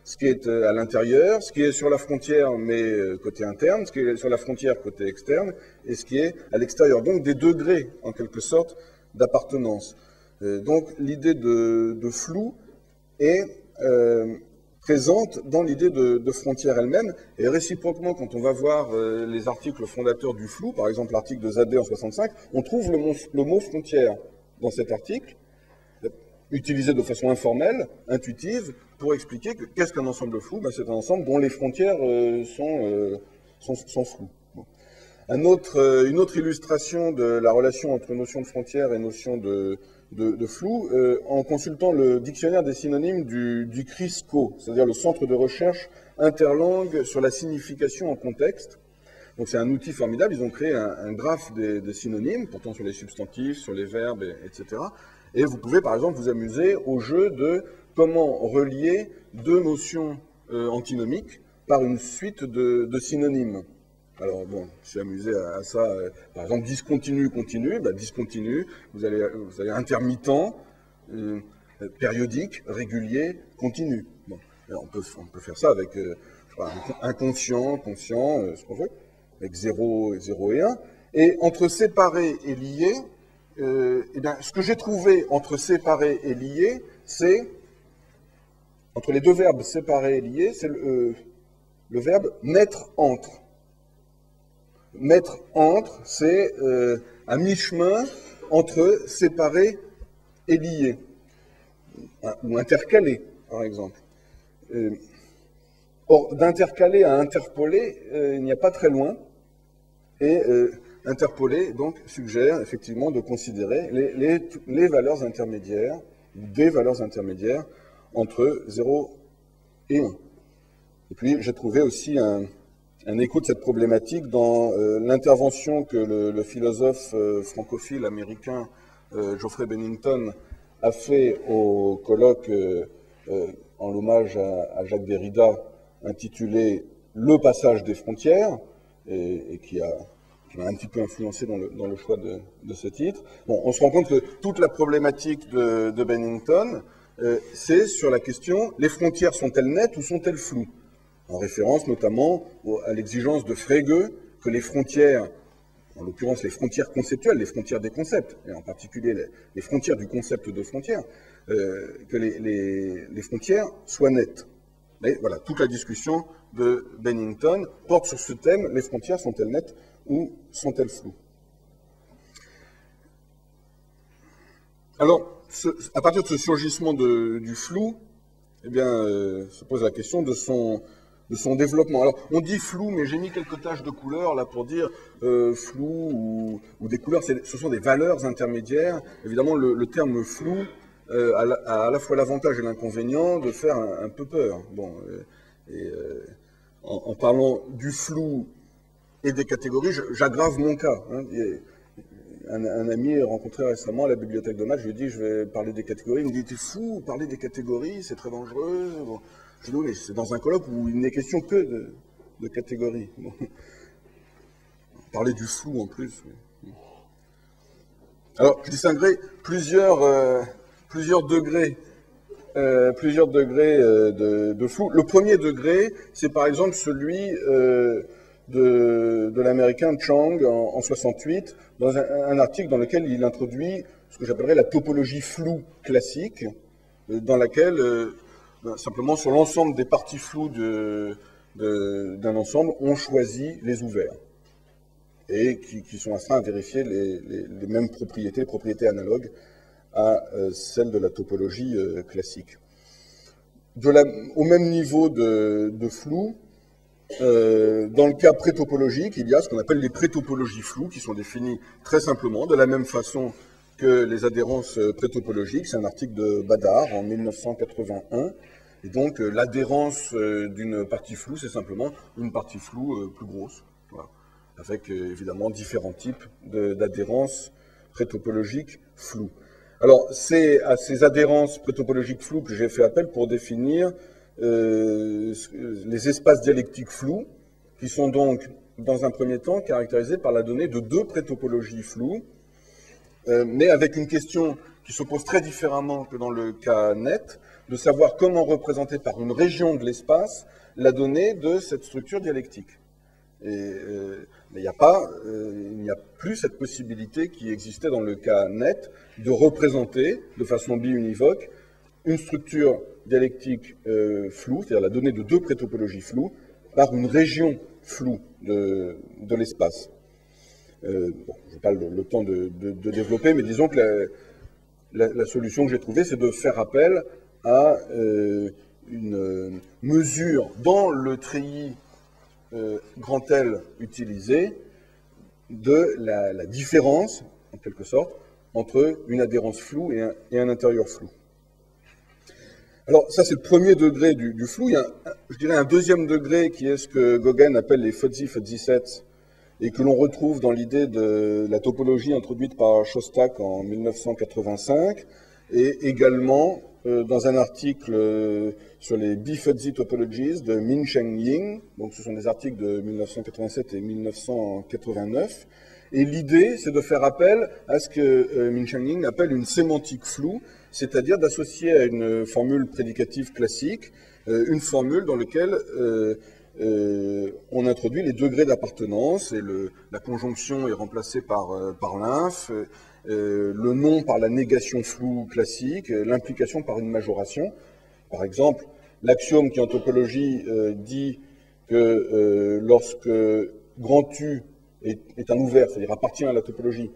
ce qui est à l'intérieur, ce qui est sur la frontière mais côté interne, ce qui est sur la frontière côté externe, et ce qui est à l'extérieur. Donc des degrés, en quelque sorte, d'appartenance. Donc l'idée de flou est présente dans l'idée de frontière elle-même, et réciproquement, quand on va voir les articles fondateurs du flou, par exemple l'article de Zadeh en 65, on trouve le mot frontière dans cet article, utilisé de façon informelle, intuitive, pour expliquer que qu'est-ce qu'un ensemble flou? Ben, c'est un ensemble dont les frontières sont floues. Bon. Une autre illustration de la relation entre notion de frontière et notion de flou, en consultant le dictionnaire des synonymes du CRISCO, c'est-à-dire le Centre de recherche interlangue sur la signification en contexte. Donc c'est un outil formidable, ils ont créé un graphe des synonymes, portant sur les substantifs, sur les verbes, etc. Et vous pouvez par exemple vous amuser au jeu de comment relier deux notions antinomiques par une suite de synonymes. Alors bon, je suis amusé à ça. Par exemple, discontinu, continu, bah, discontinu, vous avez intermittent, périodique, régulier, continu. Bon, on peut faire ça avec inconscient, conscient, ce qu'on veut, avec 0 et 1. Et entre séparé et lié, eh bien, ce que j'ai trouvé entre séparé et lié, c'est, entre les deux verbes séparé et lié, c'est le verbe mettre entre. Mettre entre, c'est à mi-chemin entre séparé et lié, ou intercalé, par exemple. Or, d'intercalé à interpolé, il n'y a pas très loin, et interpolé, donc, suggère effectivement de considérer les valeurs intermédiaires, des valeurs intermédiaires, entre 0 et 1. Et puis, j'ai trouvé aussi un écho de cette problématique dans l'intervention que le philosophe francophile américain Geoffrey Bennington a fait au colloque en l'hommage à Jacques Derrida intitulé « Le passage des frontières » et qui m'a un petit peu influencé dans le choix de ce titre. Bon, on se rend compte que toute la problématique de Bennington, c'est sur la question « Les frontières sont-elles nettes ou sont-elles floues ?» en référence notamment à l'exigence de Frege que les frontières, en l'occurrence les frontières conceptuelles, les frontières des concepts, et en particulier les frontières du concept de frontière, que les frontières soient nettes. Mais voilà, toute la discussion de Bennington porte sur ce thème, les frontières sont-elles nettes ou sont-elles floues? Alors, à partir de ce surgissement du flou, eh bien, se pose la question de son développement. Alors, on dit flou, mais j'ai mis quelques taches de couleur là pour dire flou ou des couleurs, ce sont des valeurs intermédiaires. Évidemment, le terme flou a à la fois l'avantage et l'inconvénient de faire un peu peur. Bon, en parlant du flou et des catégories, j'aggrave mon cas. Hein. Un ami rencontré récemment à la bibliothèque de Malte, je lui ai dit, je vais parler des catégories. Il me dit, t'es fou, parler des catégories, c'est très dangereux. Bon. Je dis, oui, c'est dans un colloque où il n'est question que de catégories. Bon. Parler du flou en plus. Oui. Alors, je distinguerai plusieurs degrés de flou. Le premier degré, c'est par exemple celui de l'américain Chang en 68, dans un article dans lequel il introduit ce que j'appellerais la topologie floue classique, dans laquelle, simplement sur l'ensemble des parties floues d'un ensemble, on choisit les ouverts, et qui sont astreints à vérifier les mêmes propriétés, les propriétés analogues à celles de la topologie classique. Au même niveau de flou, Dans le cas prétopologique, il y a ce qu'on appelle les prétopologies floues, qui sont définies très simplement, de la même façon que les adhérences prétopologiques. C'est un article de Badar en 1981. Et donc, l'adhérence d'une partie floue, c'est simplement une partie floue plus grosse, voilà, avec évidemment différents types d'adhérences prétopologiques floues. Alors, c'est à ces adhérences prétopologiques floues que j'ai fait appel pour définir les espaces dialectiques flous, qui sont donc, dans un premier temps, caractérisés par la donnée de deux prétopologies floues, mais avec une question qui se pose très différemment que dans le cas net, de savoir comment représenter par une région de l'espace la donnée de cette structure dialectique. Mais il n'y a plus cette possibilité qui existait dans le cas net de représenter de façon biunivoque une structure dialectique floue, c'est-à-dire la donnée de deux prétopologies floues, par une région floue de l'espace. Bon, je n'ai pas le temps de développer, mais disons que la solution que j'ai trouvée, c'est de faire appel à une mesure dans le treillis grand L utilisé de la différence, en quelque sorte, entre une adhérence floue et un intérieur flou. Alors, ça, c'est le premier degré du flou. Il y a, je dirais, un deuxième degré qui est ce que Gauguin appelle les fuzzy sets, et que l'on retrouve dans l'idée de la topologie introduite par Shostak en 1985, et également dans un article sur les B-fuzzy topologies de Min-Cheng Ying. Donc, ce sont des articles de 1987 et 1989. Et l'idée, c'est de faire appel à ce que Min-Cheng Ying appelle une sémantique floue, c'est-à-dire d'associer à une formule prédicative classique une formule dans laquelle on introduit les degrés d'appartenance, et la conjonction est remplacée par l'inf, le nom par la négation floue classique, l'implication par une majoration. Par exemple, l'axiome qui en topologie dit que lorsque grand U est un ouvert, c'est-à-dire appartient à la topologie,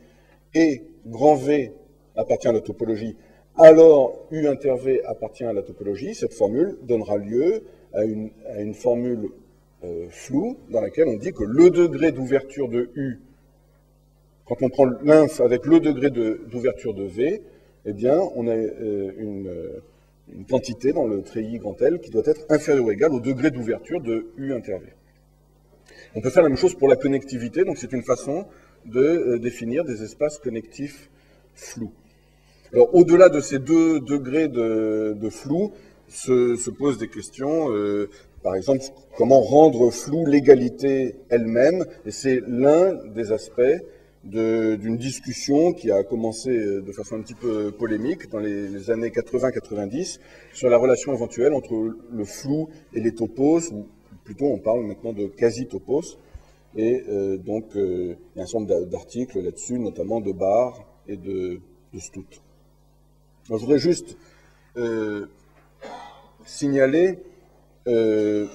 et grand V appartient à la topologie, alors U inter V appartient à la topologie, cette formule donnera lieu à une formule floue dans laquelle on dit que le degré d'ouverture de U, quand on prend l'inf avec le degré d'ouverture de V, eh bien, on a une quantité dans le treillis grand L qui doit être inférieure ou égale au degré d'ouverture de U inter V. On peut faire la même chose pour la connectivité, donc c'est une façon de définir des espaces connectifs flous. Alors, au-delà de ces deux degrés de flou, se posent des questions, par exemple, comment rendre floue l'égalité elle-même, et c'est l'un des aspects d'une discussion qui a commencé de façon un petit peu polémique dans les années 80-90 sur la relation éventuelle entre le flou et les topos, ou plutôt on parle maintenant de quasi-topos, et donc il y a un certain nombre d'articles là-dessus, notamment de Barr et de Stout. Alors, je voudrais juste signaler le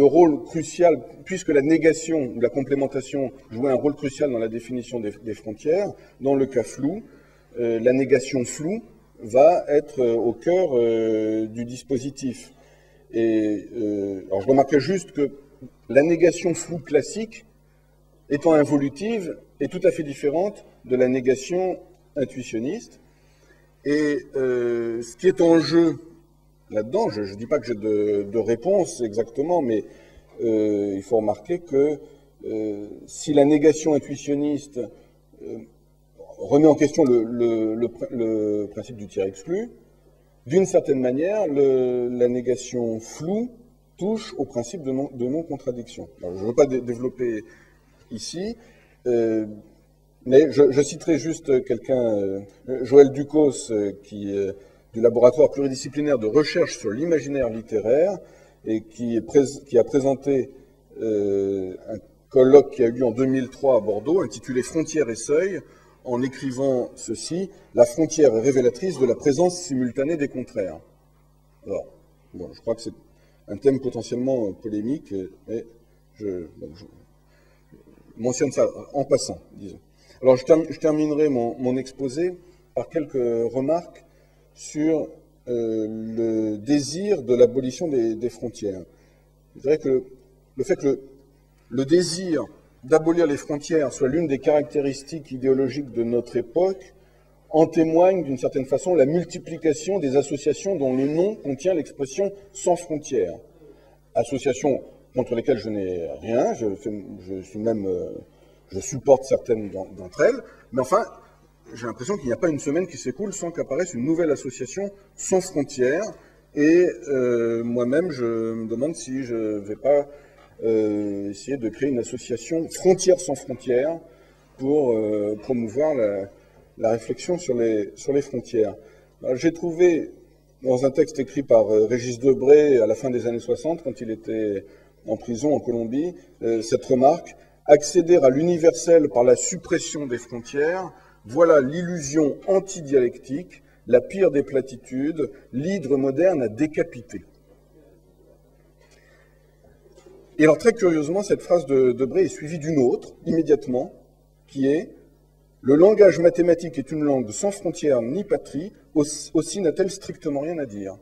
rôle crucial, puisque la négation ou la complémentation jouait un rôle crucial dans la définition des frontières. Dans le cas flou, la négation floue va être au cœur du dispositif. Et alors je remarquais juste que la négation floue classique, étant involutive, est tout à fait différente de la négation intuitionniste. Et ce qui est en jeu là-dedans, je ne dis pas que j'ai de réponse exactement, mais il faut remarquer que si la négation intuitionniste remet en question le principe du tiers exclu, d'une certaine manière, la négation floue touche au principe de non-contradiction. Je ne veux pas développer ici, mais je citerai juste quelqu'un, Joël Ducos, du laboratoire pluridisciplinaire de recherche sur l'imaginaire littéraire, et qui a présenté un colloque qui a eu lieu en 2003 à Bordeaux, intitulé « Frontières et seuils », en écrivant ceci: « La frontière est révélatrice de la présence simultanée des contraires ». Alors, bon, je crois que c'est un thème potentiellement polémique, mais je mentionne ça en passant, disons. Alors, je terminerai mon exposé par quelques remarques sur le désir de l'abolition des frontières. Je dirais que le fait que le désir d'abolir les frontières soit l'une des caractéristiques idéologiques de notre époque en témoigne d'une certaine façon la multiplication des associations dont le nom contient l'expression « sans frontières ». Associations contre lesquelles je n'ai rien, je supporte certaines d'entre elles, mais enfin, j'ai l'impression qu'il n'y a pas une semaine qui s'écoule sans qu'apparaisse une nouvelle association sans frontières, et moi-même, je me demande si je ne vais pas essayer de créer une association Frontières sans frontières pour promouvoir la réflexion sur les frontières. J'ai trouvé, dans un texte écrit par Régis Debray à la fin des années 60, quand il était en prison en Colombie, cette remarque: accéder à l'universel par la suppression des frontières, voilà l'illusion antidialectique, la pire des platitudes, l'hydre moderne à décapiter. Et alors très curieusement, cette phrase de Debray est suivie d'une autre, immédiatement, qui est « Le langage mathématique est une langue sans frontières ni patrie, aussi n'a-t-elle strictement rien à dire ».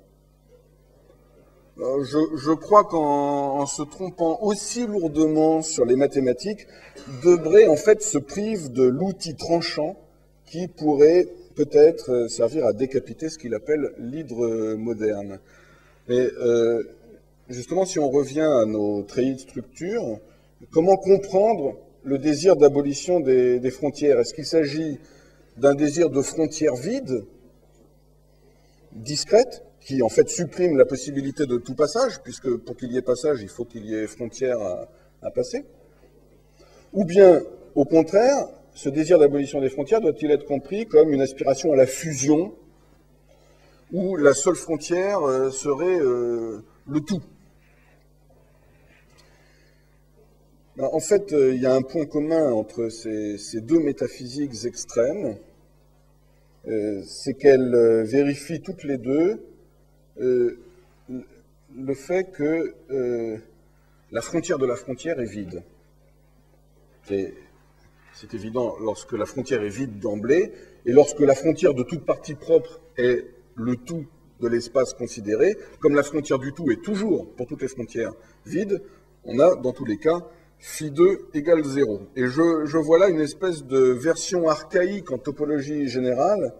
Je crois qu'en se trompant aussi lourdement sur les mathématiques, Debray en fait se prive de l'outil tranchant qui pourrait peut-être servir à décapiter ce qu'il appelle l'hydre moderne. Et justement, si on revient à nos treillis de structure, comment comprendre le désir d'abolition des frontières? Est-ce qu'il s'agit d'un désir de frontières vides, discrètes, qui en fait supprime la possibilité de tout passage, puisque pour qu'il y ait passage, il faut qu'il y ait frontières à passer? Ou bien, au contraire, ce désir d'abolition des frontières doit-il être compris comme une aspiration à la fusion, où la seule frontière serait le tout? En fait, il y a un point commun entre ces deux métaphysiques extrêmes, c'est qu'elles vérifient toutes les deux le fait que la frontière de la frontière est vide. C'est évident lorsque la frontière est vide d'emblée, et lorsque la frontière de toute partie propre est le tout de l'espace considéré, comme la frontière du tout est toujours, pour toutes les frontières, vide, on a, dans tous les cas, phi2 égale 0. Et je vois là une espèce de version archaïque en topologie générale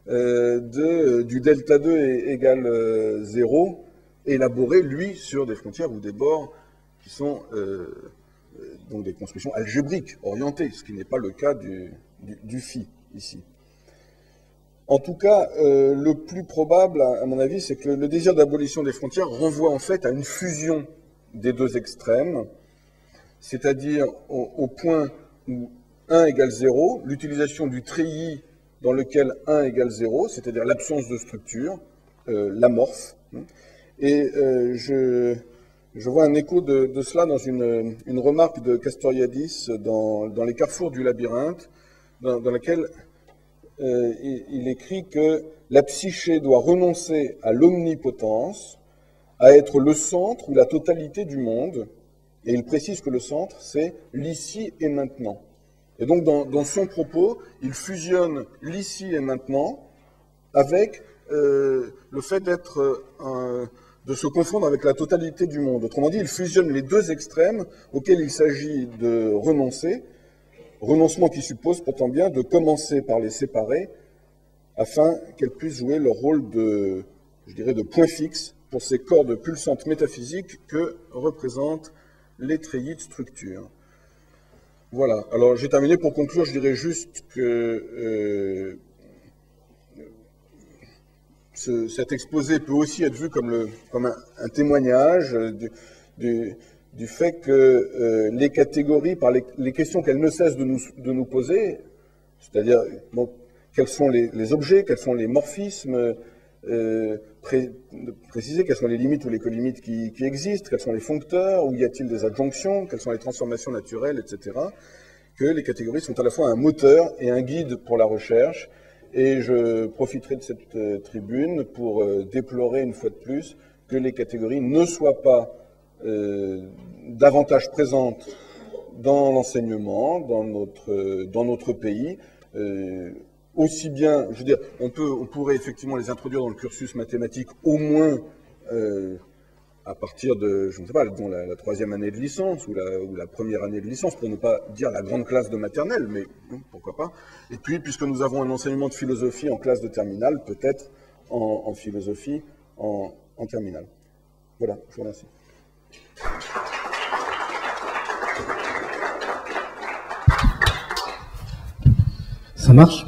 du delta 2 égale 0, élaboré, lui, sur des frontières ou des bords qui sont donc des constructions algébriques, orientées, ce qui n'est pas le cas du phi, ici. En tout cas, le plus probable, à mon avis, c'est que le désir d'abolition des frontières renvoie en fait à une fusion des deux extrêmes, c'est-à-dire au point où 1 égale 0, l'utilisation du treillis dans lequel 1 égale 0, c'est-à-dire l'absence de structure, l'amorphe. Et je vois un écho de cela dans une remarque de Castoriadis dans Les Carrefours du labyrinthe, dans laquelle il écrit que la psyché doit renoncer à l'omnipotence, à être le centre ou la totalité du monde, et il précise que le centre, c'est l'ici et maintenant. Et donc, dans son propos, il fusionne l'ici et maintenant avec le fait de se confondre avec la totalité du monde. Autrement dit, il fusionne les deux extrêmes auxquels il s'agit de renoncer, renoncement qui suppose pourtant bien de commencer par les séparer afin qu'elles puissent jouer leur rôle de, je dirais, de point fixe pour ces cordes pulsantes métaphysiques que représentent les treillis de structure. Voilà. Alors, j'ai terminé. Pour conclure, je dirais juste que cet exposé peut aussi être vu comme un témoignage du fait que les catégories, par les questions qu'elles ne cessent de nous poser, c'est-à-dire quels sont les objets, quels sont les morphismes, préciser quelles sont les limites ou les colimites qui existent, quels sont les foncteurs, où y a-t-il des adjonctions, quelles sont les transformations naturelles, etc. Que les catégories sont à la fois un moteur et un guide pour la recherche. Et je profiterai de cette tribune pour déplorer une fois de plus que les catégories ne soient pas davantage présentes dans l'enseignement, dans notre pays, aussi bien, je veux dire, on pourrait effectivement les introduire dans le cursus mathématique, au moins à partir de, je ne sais pas, disons la troisième année de licence ou la première année de licence, pour ne pas dire la grande classe de maternelle, mais pourquoi pas. Et puis, puisque nous avons un enseignement de philosophie en classe de terminale, peut-être en philosophie en terminale. Voilà, je vous remercie. Ça marche.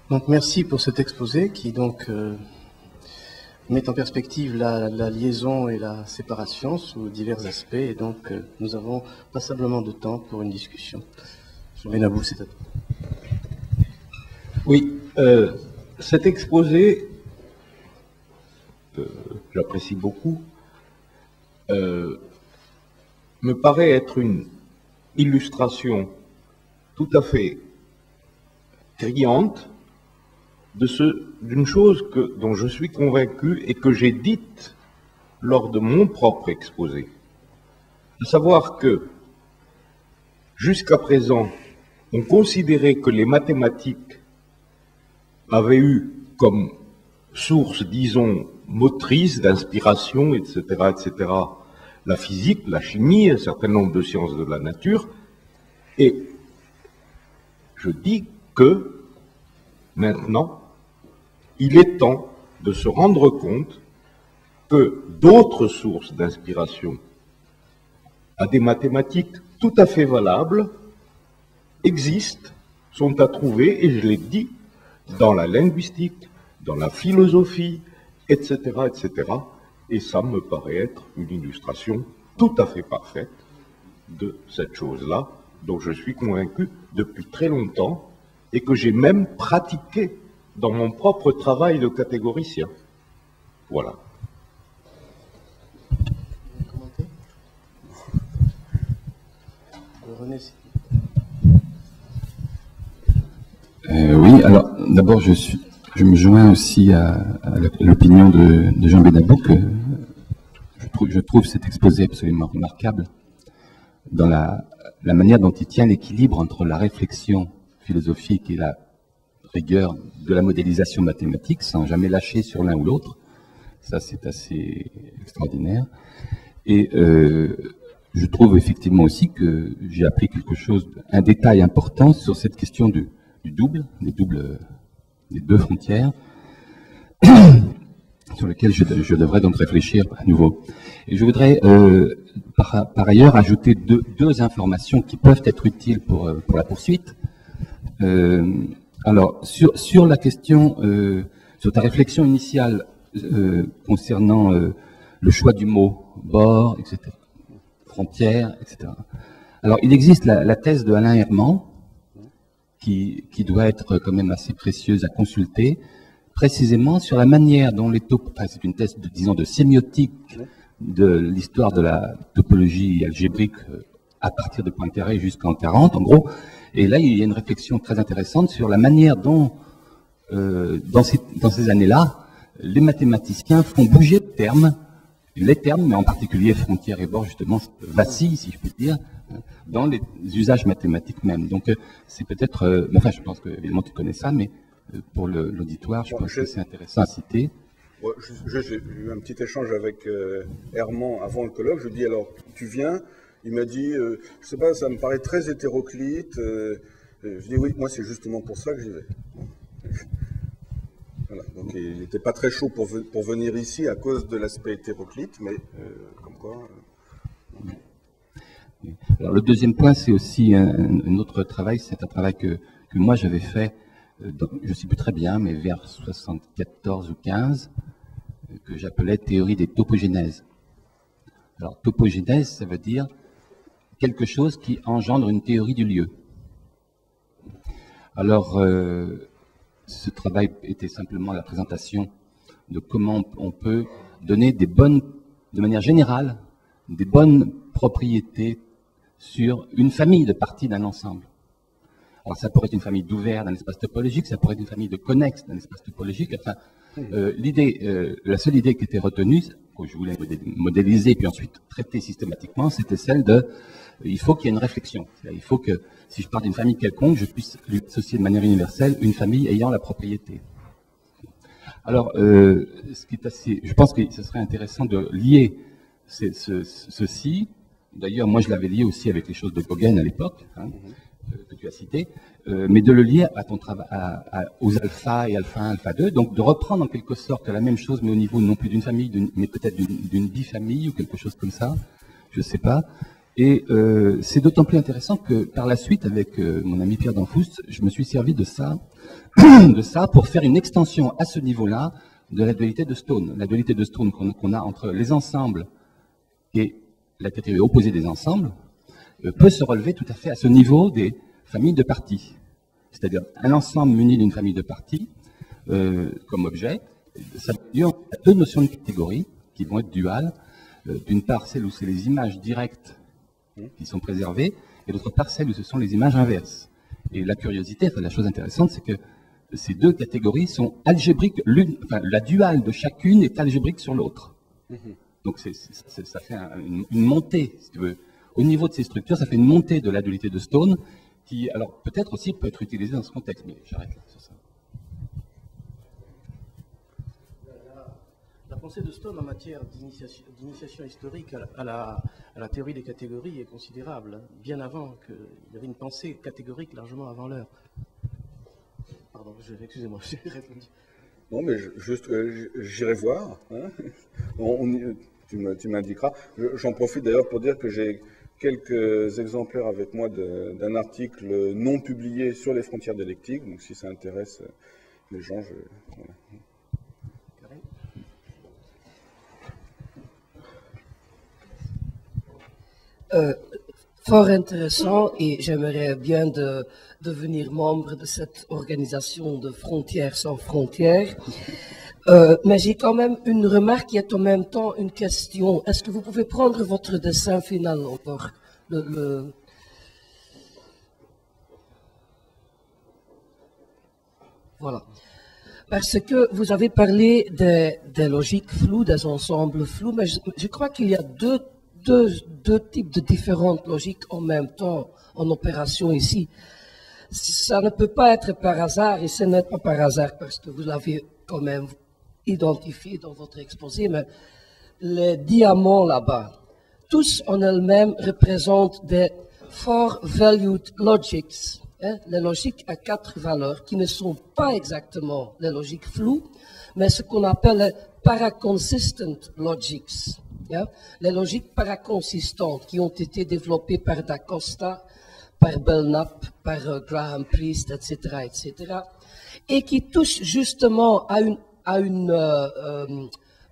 Donc merci pour cet exposé qui donc met en perspective la liaison et la séparation sous divers aspects. Et donc nous avons passablement de temps pour une discussion. Je mets à vous, c'est à toi. Oui, cet exposé, j'apprécie beaucoup, me paraît être une illustration tout à fait criante d'une chose dont je suis convaincu et que j'ai dite lors de mon propre exposé. À savoir que, jusqu'à présent, on considérait que les mathématiques avaient eu comme source, disons, motrice, d'inspiration, etc., etc., la physique, la chimie, un certain nombre de sciences de la nature, et je dis que, maintenant, il est temps de se rendre compte que d'autres sources d'inspiration à des mathématiques tout à fait valables existent, sont à trouver, et je l'ai dit, dans la linguistique, dans la philosophie, etc., etc. Et ça me paraît être une illustration tout à fait parfaite de cette chose-là, dont je suis convaincu depuis très longtemps, et que j'ai même pratiqué dans mon propre travail de catégoricien. Voilà. René. Oui, alors d'abord je me joins aussi à l'opinion de Jean Benabou que je trouve cet exposé absolument remarquable dans la manière dont il tient l'équilibre entre la réflexion philosophique et la rigueur de la modélisation mathématique sans jamais lâcher sur l'un ou l'autre. Ça c'est assez extraordinaire. Et je trouve effectivement aussi que j'ai appris quelque chose, un détail important sur cette question du double, des deux frontières, sur lesquelles je devrais donc réfléchir à nouveau. Et je voudrais par ailleurs ajouter deux informations qui peuvent être utiles pour la poursuite. Alors, sur la question, sur ta réflexion initiale concernant le choix du mot, bord, etc., frontière, etc. Alors, il existe la thèse de Alain Herman, qui doit être quand même assez précieuse à consulter, précisément sur la manière dont c'est une thèse, disons, de sémiotique de l'histoire de la topologie algébrique à partir de Poincaré jusqu'en 40, en gros. Et là, il y a une réflexion très intéressante sur la manière dont, dans ces années-là, les mathématiciens font bouger les termes, mais en particulier frontières et bords, justement, vacillent, si je puis dire, dans les usages mathématiques même. Donc, c'est peut-être... enfin, je pense que, évidemment, tu connais ça, mais pour l'auditoire, je pense que c'est intéressant à citer. J'ai eu un petit échange avec Herman avant le colloque. Je lui dis, alors, tu viens? Il m'a dit, je sais pas, ça me paraît très hétéroclite. Je dis, oui, moi, c'est justement pour ça que j'y vais. Voilà, donc il n'était pas très chaud pour venir ici à cause de l'aspect hétéroclite, mais comme quoi... Alors, le deuxième point, c'est aussi un autre travail. C'est un travail que moi, j'avais fait, je ne sais plus très bien, mais vers 74 ou 15, que j'appelais théorie des topogénèses. Alors, topogénèse, ça veut dire quelque chose qui engendre une théorie du lieu. Alors, ce travail était simplement la présentation de comment on peut donner de manière générale, des bonnes propriétés sur une famille de parties d'un ensemble. Alors, ça pourrait être une famille d'ouverts d'un espace topologique, ça pourrait être une famille de connexes d'un espace topologique. Enfin, la seule idée qui était retenue, que je voulais modéliser puis ensuite traiter systématiquement, c'était celle il faut qu'il y ait une réflexion. Il faut que, si je pars d'une famille quelconque, je puisse lui associer de manière universelle une famille ayant la propriété. Alors, ce qui est je pense que ce serait intéressant de lier ceci, d'ailleurs, moi je l'avais lié aussi avec les choses de Gauguin à l'époque, hein, que tu as cité, mais de le lier à ton travail, aux alpha et alpha 1, alpha 2, donc de reprendre en quelque sorte la même chose, mais au niveau non plus d'une famille, mais peut-être d'une bifamille ou quelque chose comme ça, je ne sais pas. Et c'est d'autant plus intéressant que par la suite, avec mon ami Pierre Danfoust, je me suis servi de ça, pour faire une extension à ce niveau-là de la dualité de Stone. La dualité de Stone qu'on a entre les ensembles et la catégorie opposée des ensembles peut se relever tout à fait à ce niveau des familles de parties. C'est-à-dire un ensemble muni d'une famille de parties comme objet, ça veut dire deux notions de catégorie qui vont être duales. D'une part, celle où c'est les images directes qui sont préservées, et d'autre part, celle où ce sont les images inverses. Et la curiosité, enfin, la chose intéressante, c'est que ces deux catégories sont algébriques, la duale de chacune est algébrique sur l'autre. Donc ça fait une montée, si tu veux. Au niveau de ces structures, ça fait une montée de la dualité de Stone, qui, alors, peut-être aussi peut être utilisée dans ce contexte, mais j'arrête là, c'est ça. La pensée de Stone en matière d'initiation historique à la théorie des catégories est considérable, bien avant qu'il y avait une pensée catégorique largement avant l'heure. Pardon, excusez-moi, j'ai répondu. Non, mais juste, j'irai voir. Hein. Tu m'indiqueras. J'en profite d'ailleurs pour dire que j'ai quelques exemplaires avec moi d'un article non publié sur les frontières dialectiques. Donc, si ça intéresse les gens, voilà. Fort intéressant, et j'aimerais bien devenir membre de cette organisation de Frontières sans frontières. Mais j'ai quand même une remarque qui est en même temps une question. Est-ce que vous pouvez prendre votre dessin final encore? Voilà. Parce que vous avez parlé des logiques floues, des ensembles flous, mais je crois qu'il y a deux types de différentes logiques en même temps en opération ici. Ça ne peut pas être par hasard, et ce n'est pas par hasard parce que vous l'avez quand même identifié dans votre exposé, mais les diamants là-bas, tous en elles-mêmes représentent des four valued logics, hein, les logiques à 4 valeurs qui ne sont pas exactement les logiques floues, mais ce qu'on appelle les paraconsistent logics. Yeah. Les logiques paraconsistantes qui ont été développées par Da Costa, par Belknap, par Graham Priest, etc., et qui touchent justement à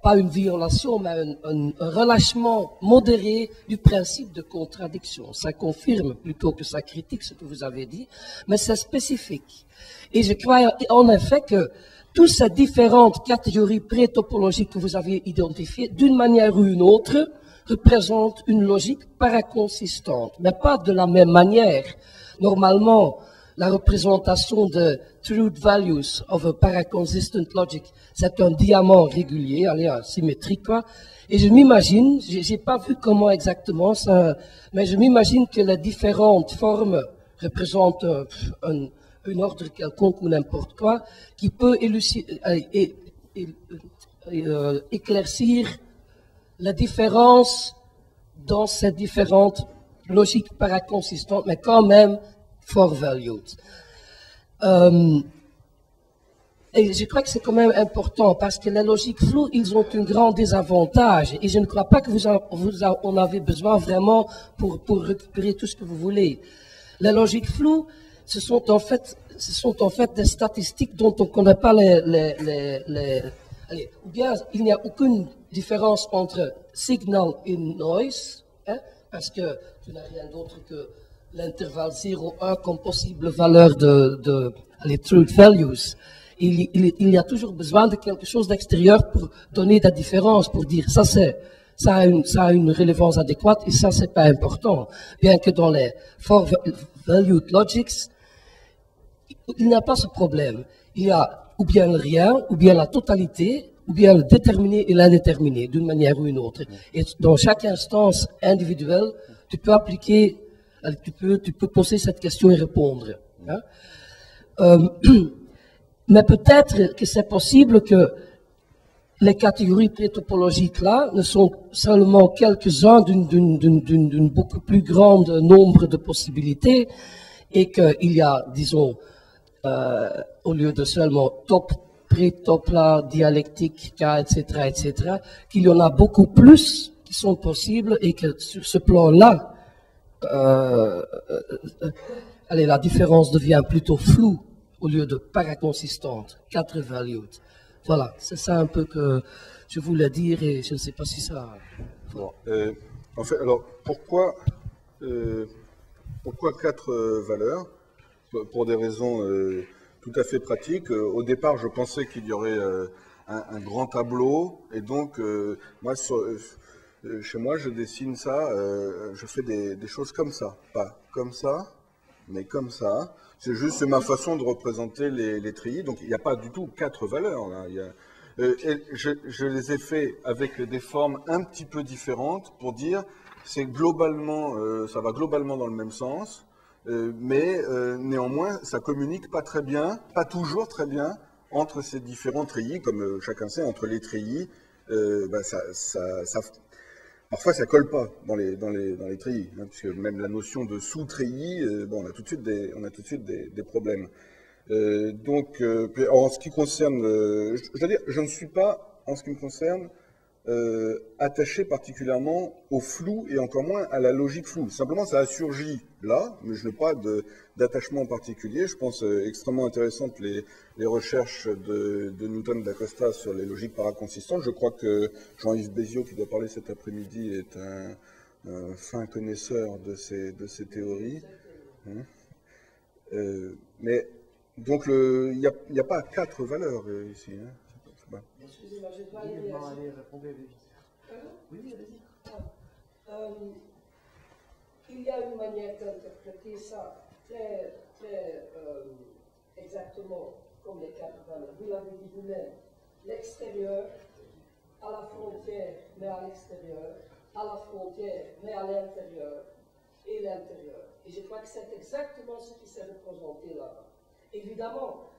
pas une violation, mais un relâchement modéré du principe de contradiction. Ça confirme plutôt que ça critique ce que vous avez dit, mais c'est spécifique. Et je crois en effet que toutes ces différentes catégories pré-topologiques que vous avez identifiées, d'une manière ou une autre, représentent une logique paraconsistante, mais pas de la même manière. Normalement, la représentation de truth values of a paraconsistent logic, c'est un diamant régulier, symétrique, quoi. Et je m'imagine, j'ai pas vu comment exactement ça, mais je m'imagine que les différentes formes représentent un ordre quelconque ou n'importe quoi, qui peut éclaircir la différence dans ces différentes logiques paraconsistantes, mais quand même for valued. Et je crois que c'est quand même important, parce que les logiques floues, ils ont un grand désavantage, et je ne crois pas que vous en avez besoin vraiment pour récupérer tout ce que vous voulez. Les logiques floues, ce sont en fait des statistiques dont on ne connaît pas ou bien il n'y a aucune différence entre signal et noise, hein, parce que tu n'as rien d'autre que l'intervalle 0,1 comme possible valeur les truth values. Il y a toujours besoin de quelque chose d'extérieur pour donner la différence, pour dire ça a une relevance adéquate et ça c'est pas important. Bien que dans les for valued logics, il n'y a pas ce problème. Il y a ou bien le rien, ou bien la totalité, ou bien le déterminé et l'indéterminé, d'une manière ou une autre. Et dans chaque instance individuelle, tu peux appliquer, tu peux poser cette question et répondre. Hein. Mais peut-être que c'est possible que les catégories pré-topologiques là ne sont seulement quelques-uns d'une beaucoup plus grande nombre de possibilités et qu'il y a, disons, au lieu de seulement top, pré-top là, dialectique, cas, etc., qu'il y en a beaucoup plus qui sont possibles et que sur ce plan-là, allez, la différence devient plutôt floue au lieu de paraconsistante, 4 valued. Voilà, c'est ça un peu que je voulais dire et je ne sais pas si ça... Bon, en fait, alors, pourquoi 4 valeurs? Pour des raisons tout à fait pratiques. Au départ, je pensais qu'il y aurait un grand tableau, et donc, moi, chez moi, je dessine ça, je fais des choses comme ça. Pas comme ça, mais comme ça. C'est juste ma façon de représenter les treillis. Donc, il n'y a pas du tout 4 valeurs, là. Et je les ai fait avec des formes un petit peu différentes pour dire, c'est globalement, ça va globalement dans le même sens, mais néanmoins, ça communique pas très bien, pas toujours très bien, entre ces différents treillis, comme chacun sait, entre les treillis, parfois ça colle pas dans les treillis, hein, puisque même la notion de sous-treillis, bon, on a tout de suite des problèmes. Donc, en ce qui concerne, je veux dire, je ne suis pas, en ce qui me concerne, attaché particulièrement au flou et encore moins à la logique floue. Simplement, ça a surgi là, mais je n'ai pas d'attachement particulier. Je pense extrêmement intéressantes les recherches de Newton d'Acosta sur les logiques paraconsistantes. Je crois que Jean-Yves Béziot, qui doit parler cet après-midi, est un fin connaisseur de ces théories. Hein. Mais donc, il n'y a pas 4 valeurs ici. Hein. Excusez-moi, je dois aller. Non, allez, répondez vite. Oui, allez-y. Il y a une manière d'interpréter ça très exactement comme les 4 valeurs. Vous l'avez dit vous-même, l'extérieur, à la frontière, mais à l'extérieur, à la frontière, mais à l'intérieur, et l'intérieur. Et je crois que c'est exactement ce qui s'est représenté là. Évidemment,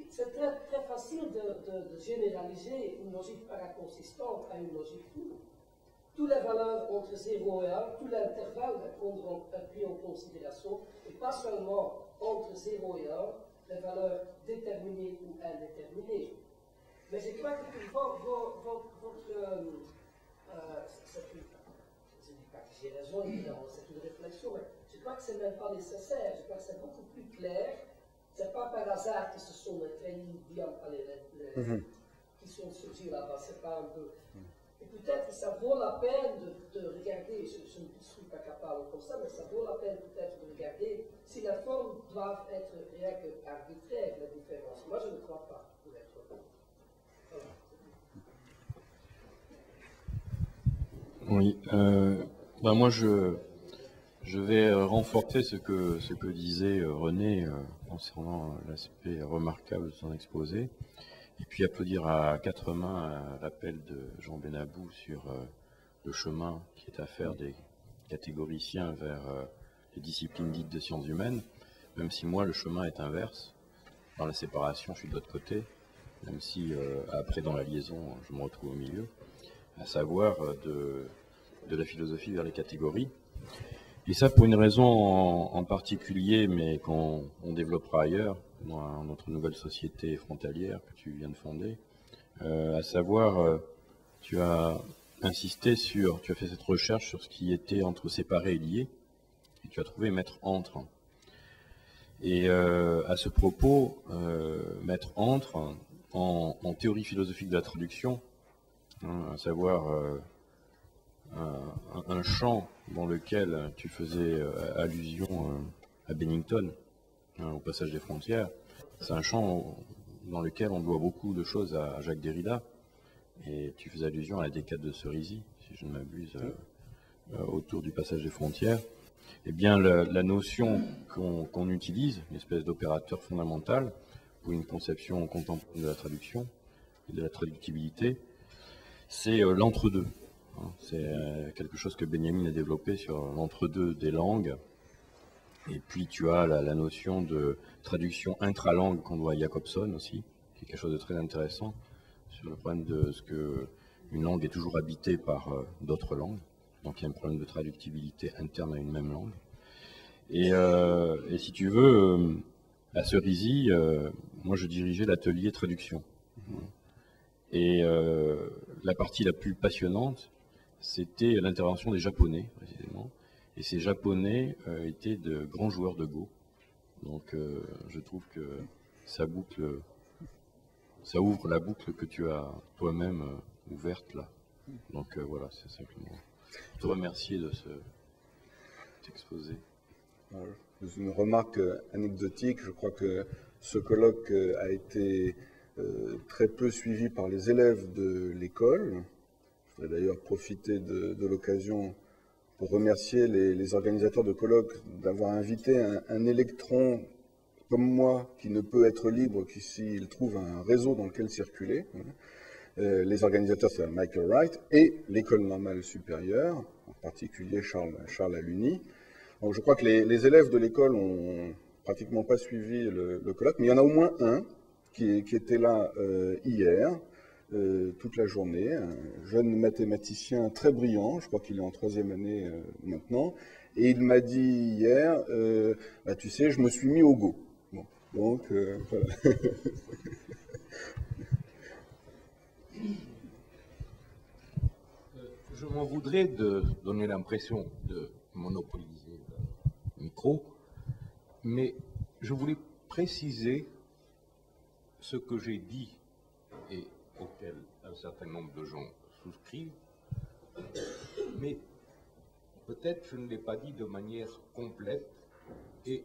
c'est très facile de généraliser une logique paraconsistante à une logique floue. Toutes les valeurs entre 0 et 1, tout l'intervalle est pris en considération, et pas seulement entre 0 et 1, les valeurs déterminées ou indéterminées. Mais je crois que votre je ne dis pas que j'ai raison, évidemment, c'est une réflexion, mais je crois que ce n'est même pas nécessaire, je crois que c'est beaucoup plus clair. Ce n'est pas par hasard que ce sont les treillis qui sont surgis là-bas, c'est pas un peu. Et peut-être que ça vaut la peine de regarder, je ne suis pas capable comme ça, mais ça vaut la peine peut-être de regarder si les formes doivent être rien que arbitraires, la différence. Moi, je ne crois pas, pour être honnête. Oui, moi je vais renforcer ce que disait René concernant l'aspect remarquable de son exposé, et puis applaudir à 4 mains l'appel de Jean Benabou sur le chemin qui est à faire des catégoriciens vers les disciplines dites de sciences humaines, même si moi le chemin est inverse. Dans la séparation, je suis de l'autre côté, même si après dans la liaison, je me retrouve au milieu, à savoir de la philosophie vers les catégories. Et ça pour une raison en particulier, mais qu'on développera ailleurs, dans notre nouvelle société frontalière que tu viens de fonder, à savoir, tu as insisté tu as fait cette recherche sur ce qui était entre séparé et lié, et tu as trouvé mettre entre. Et à ce propos, mettre entre, en théorie philosophique de la traduction, hein, à savoir un champ dans lequel tu faisais allusion à Bennington, hein, au passage des frontières. C'est un champ dans lequel on doit beaucoup de choses à Jacques Derrida, et tu faisais allusion à la décade de Cerisy, si je ne m'abuse, autour du passage des frontières. Eh bien, la notion qu'on utilise, une espèce d'opérateur fondamental pour une conception contemporaine de la traduction et de la traductibilité, c'est l'entre-deux. C'est quelque chose que Benjamin a développé sur l'entre-deux des langues. Et puis tu as la notion de traduction intralangue qu'on doit à Jacobson aussi, qui est quelque chose de très intéressant sur le problème de ce que une langue est toujours habitée par d'autres langues. Donc il y a un problème de traductibilité interne à une même langue. Et si tu veux, à Cerisy, moi je dirigeais l'atelier traduction. Et la partie la plus passionnante, c'était l'intervention des Japonais, précisément. Et ces Japonais étaient de grands joueurs de Go. Donc je trouve que ça ouvre la boucle que tu as toi-même ouverte là. Donc voilà, c'est simplement te remercier de cet exposé. Une remarque anecdotique, je crois que ce colloque a été très peu suivi par les élèves de l'école. Je voudrais d'ailleurs profiter de l'occasion pour remercier les organisateurs de colloques d'avoir invité un électron comme moi, qui ne peut être libre que s'il trouve un réseau dans lequel circuler. Les organisateurs, c'est Michael Wright et l'École normale supérieure, en particulier Charles Aluni. Donc je crois que les élèves de l'école ont pratiquement pas suivi le colloque, mais il y en a au moins un qui était là hier, toute la journée, un jeune mathématicien très brillant, je crois qu'il est en 3e année maintenant, et il m'a dit hier, bah, tu sais, je me suis mis au Go. Bon, donc, voilà. Je m'en voudrais de donner l'impression de monopoliser le micro, mais je voulais préciser ce que j'ai dit et auquel un certain nombre de gens souscrivent, mais peut-être je ne l'ai pas dit de manière complète et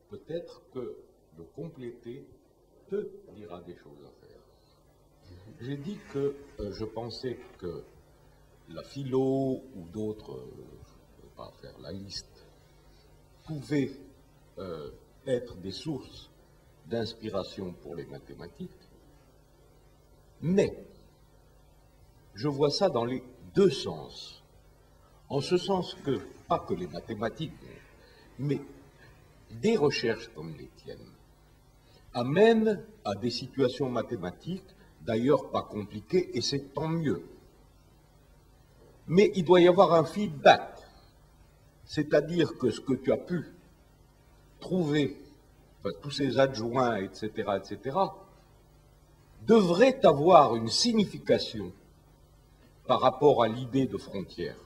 peut-être que de compléter te dira des choses à faire. J'ai dit que je pensais que la philo ou d'autres, je ne vais pas faire la liste, pouvaient être des sources d'inspiration pour les mathématiques, mais je vois ça dans les deux sens. En ce sens que, pas que les mathématiques, mais des recherches comme les tiennes amènent à des situations mathématiques, d'ailleurs pas compliquées, et c'est tant mieux. Mais il doit y avoir un feedback, c'est-à-dire que ce que tu as pu trouver, enfin, tous ces adjoints, etc., devrait avoir une signification par rapport à l'idée de frontière.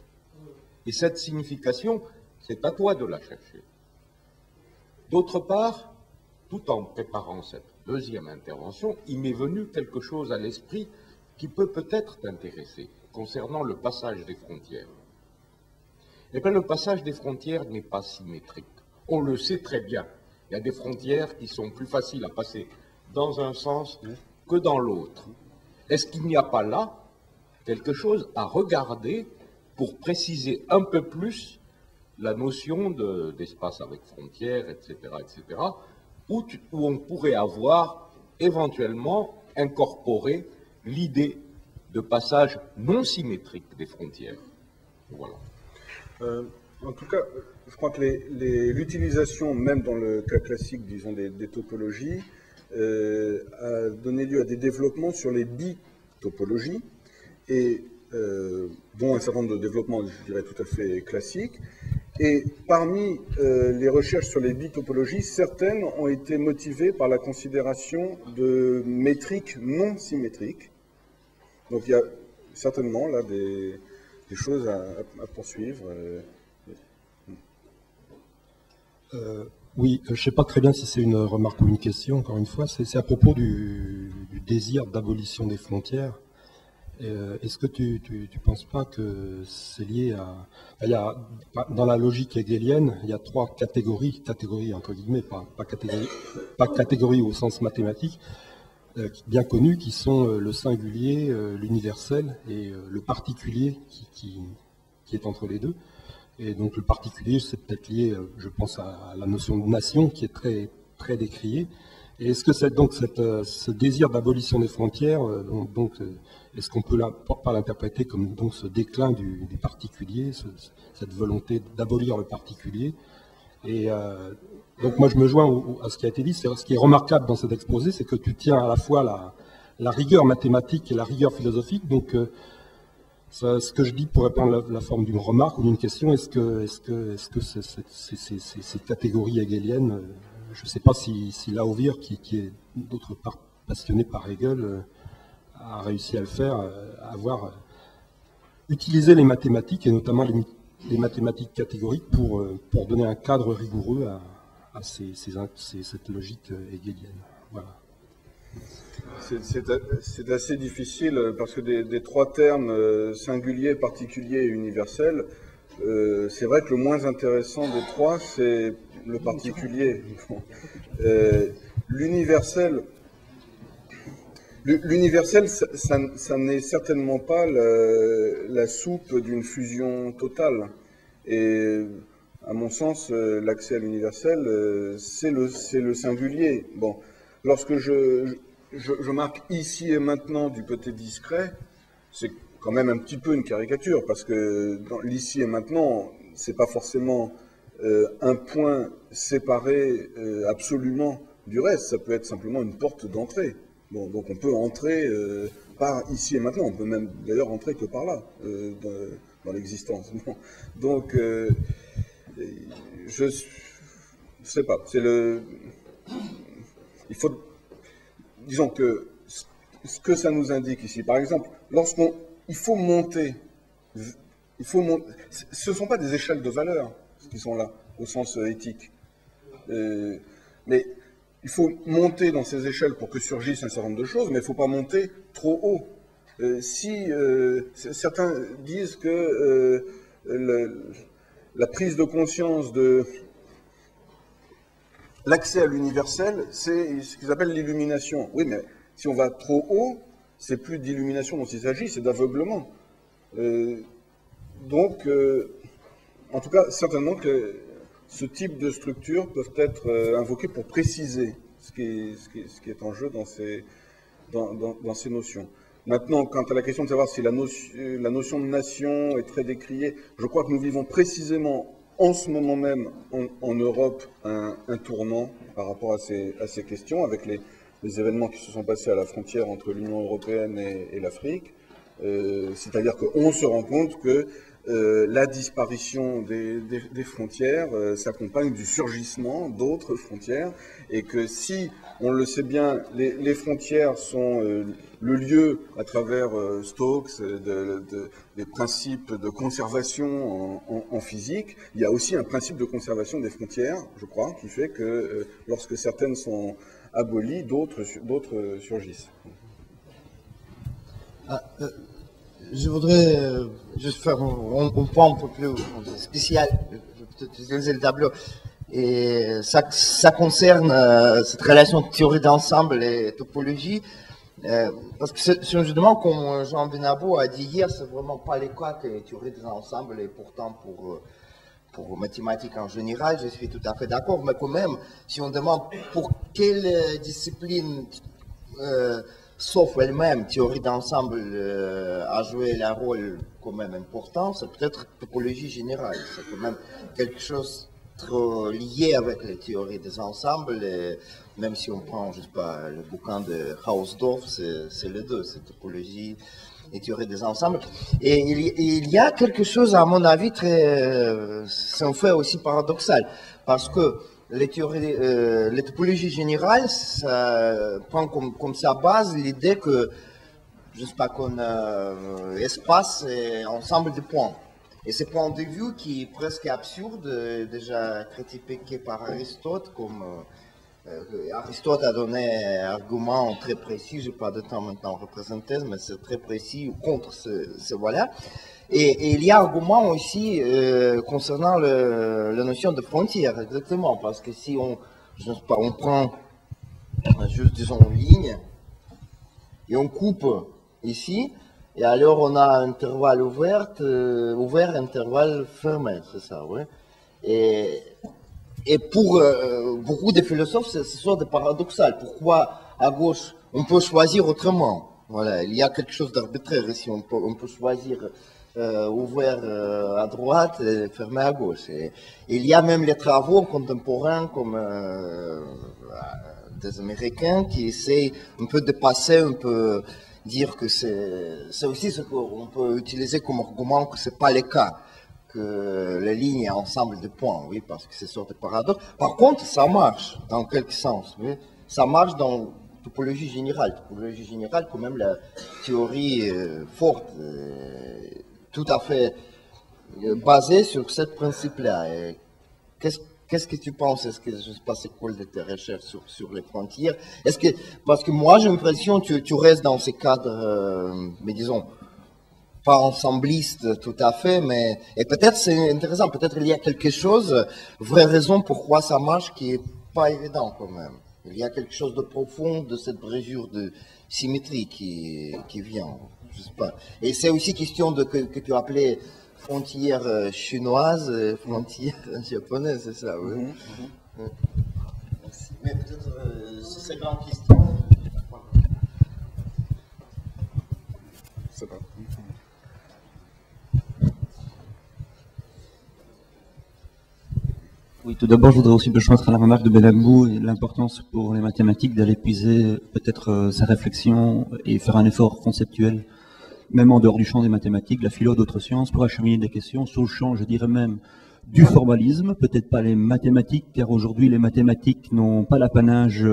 Et cette signification, c'est à toi de la chercher. D'autre part, tout en préparant cette deuxième intervention, il m'est venu quelque chose à l'esprit qui peut peut-être t'intéresser concernant le passage des frontières. Eh bien, le passage des frontières n'est pas symétrique. On le sait très bien. Il y a des frontières qui sont plus faciles à passer dans un sens que dans l'autre. Est-ce qu'il n'y a pas là quelque chose à regarder pour préciser un peu plus la notion d'espace avec frontières, etc., où on pourrait avoir éventuellement incorporé l'idée de passage non symétrique des frontières. Voilà. En tout cas, je crois que l'utilisation, même dans le cas classique, disons, des topologies, a donné lieu à des développements sur les bitopologies, et dont un certain nombre de développements, je dirais, tout à fait classiques. Et parmi les recherches sur les bitopologies, certaines ont été motivées par la considération de métriques non symétriques. Donc il y a certainement là des choses à poursuivre. Oui, je ne sais pas très bien si c'est une remarque ou une question, encore une fois. C'est à propos du désir d'abolition des frontières. Est-ce que tu ne penses pas que c'est lié à... dans la logique hegelienne, il y a 3 catégories entre guillemets, pas catégories au sens mathématique, bien connues, qui sont le singulier, l'universel et le particulier qui est entre les deux. Et donc le particulier, c'est peut-être lié, je pense, à la notion de nation qui est très, très décriée. Et est-ce que ce désir d'abolition des frontières, est-ce qu'on peut pas l'interpréter comme donc ce déclin du particulier, cette volonté d'abolir le particulier? Et donc moi je me joins à ce qui a été dit. Ce qui est remarquable dans cet exposé, c'est que tu tiens à la fois la rigueur mathématique et la rigueur philosophique. Donc, ce que je dis pourrait prendre la forme d'une remarque ou d'une question. Est-ce que ces catégories hegeliennes, je ne sais pas si Laovier, qui est d'autre part passionné par Hegel, a réussi à le faire, à avoir utilisé les mathématiques, et notamment les mathématiques catégoriques, pour donner un cadre rigoureux à cette logique hegelienne. Voilà. C'est assez difficile parce que des trois termes singulier, particulier et universel, c'est vrai que le moins intéressant des trois, c'est le particulier. L'universel, ça n'est certainement pas la soupe d'une fusion totale. Et à mon sens, l'accès à l'universel, c'est le singulier. Bon, lorsque je marque ici et maintenant du côté discret, c'est quand même un petit peu une caricature, parce que dans l'ici et maintenant, c'est pas forcément un point séparé absolument du reste, ça peut être simplement une porte d'entrée. Bon, donc on peut entrer par ici et maintenant, on peut même d'ailleurs entrer que par là, dans l'existence. Bon, donc, je sais pas, il faut, disons que ce que ça nous indique ici, par exemple, il faut monter, ce ne sont pas des échelles de valeur qui sont là, au sens éthique, mais il faut monter dans ces échelles pour que surgissent un certain nombre de choses, mais il ne faut pas monter trop haut. Certains disent que la prise de conscience de l'accès à l'universel, c'est ce qu'ils appellent l'illumination. Oui, mais si on va trop haut, c'est plus d'illumination dont il s'agit, c'est d'aveuglement. Donc, en tout cas, certainement que ce type de structures peuvent être invoquées pour préciser ce qui est en jeu dans ces notions. Maintenant, quant à la question de savoir si la notion de nation est très décriée, je crois que nous vivons précisément en ce moment même en Europe un tournant par rapport à ces questions, avec les événements qui se sont passés à la frontière entre l'Union européenne et l'Afrique. C'est-à-dire qu'on se rend compte que la disparition des frontières s'accompagne du surgissement d'autres frontières, et que si, on le sait bien, les frontières sont le lieu, à travers Stokes, des principes de conservation en physique, il y a aussi un principe de conservation des frontières, je crois, qui fait que lorsque certaines sont abolies, d'autres surgissent. Je voudrais juste faire un point un peu plus spécial, je vais peut-être utiliser le tableau, et ça concerne cette relation de théorie d'ensemble et topologie, parce que c'est justement, comme Jean Benabo a dit hier, c'est vraiment pas le cas que les théories des ensembles, et pourtant pour mathématiques en général, je suis tout à fait d'accord, mais quand même, si on demande pour quelle discipline sauf elle-même, théorie d'ensemble a joué un rôle quand même important, c'est peut-être topologie générale. C'est quand même quelque chose trop lié avec les théories des ensembles, et même si on prend, je sais pas, le bouquin de Hausdorff, c'est les deux, c'est topologie et théorie des ensembles. Et il y a quelque chose, à mon avis, c'est un fait aussi paradoxal, parce que les topologies générales, ça prend comme sa base l'idée que, je sais pas, qu'on espace est ensemble de points. Et ce point de vue qui est presque absurde, déjà critiqué par Aristote, comme Aristote a donné un argument très précis, je n'ai pas de temps maintenant à représenter, mais c'est très précis contre ce voilà. Et il y a un argument aussi concernant la notion de frontière, exactement, parce que si on prend juste, disons, une ligne, et on coupe ici, et alors on a un intervalle ouvert, intervalle fermé, c'est ça, oui. Et pour beaucoup de philosophes, c'est sorte de paradoxal. Pourquoi à gauche, on peut choisir autrement? Voilà, il y a quelque chose d'arbitraire ici, on peut choisir ouvert à droite et fermé à gauche. Et il y a même les travaux contemporains comme des Américains qui essayent un peu de passer, un peu dire que c'est aussi ce qu'on peut utiliser comme argument que c'est pas le cas, que la ligne est un ensemble de points, oui, parce que c'est une sorte de paradoxe. Par contre, ça marche dans quelque sens, oui. Ça marche dans topologie générale. Topologie générale, quand même, la théorie forte, tout à fait basée sur ce principe-là. Qu'est-ce que tu penses? Est-ce que, je ne sais pas, c'est quoi de tes recherches sur les frontières? Est-ce que, parce que moi, j'ai l'impression que tu restes dans ces cadres, mais disons, pas ensembliste tout à fait, mais, et peut-être c'est intéressant, peut-être il y a quelque chose, vraie raison pourquoi ça marche qui est pas évident quand même. Il y a quelque chose de profond de cette brisure de symétrie qui vient, je sais pas. Et c'est aussi question de que tu appelais frontière chinoise, frontière japonaise, c'est ça, oui. Merci. Mais peut-être sur ces grandes questions. C'est pas. Oui, tout d'abord, je voudrais aussi rejoindre la remarque de Benambou et l'importance pour les mathématiques d'aller puiser peut-être sa réflexion et faire un effort conceptuel, même en dehors du champ des mathématiques, la philo d'autres sciences, pour acheminer des questions sous le champ, je dirais même, du formalisme, peut-être pas les mathématiques, car aujourd'hui les mathématiques n'ont pas l'apanage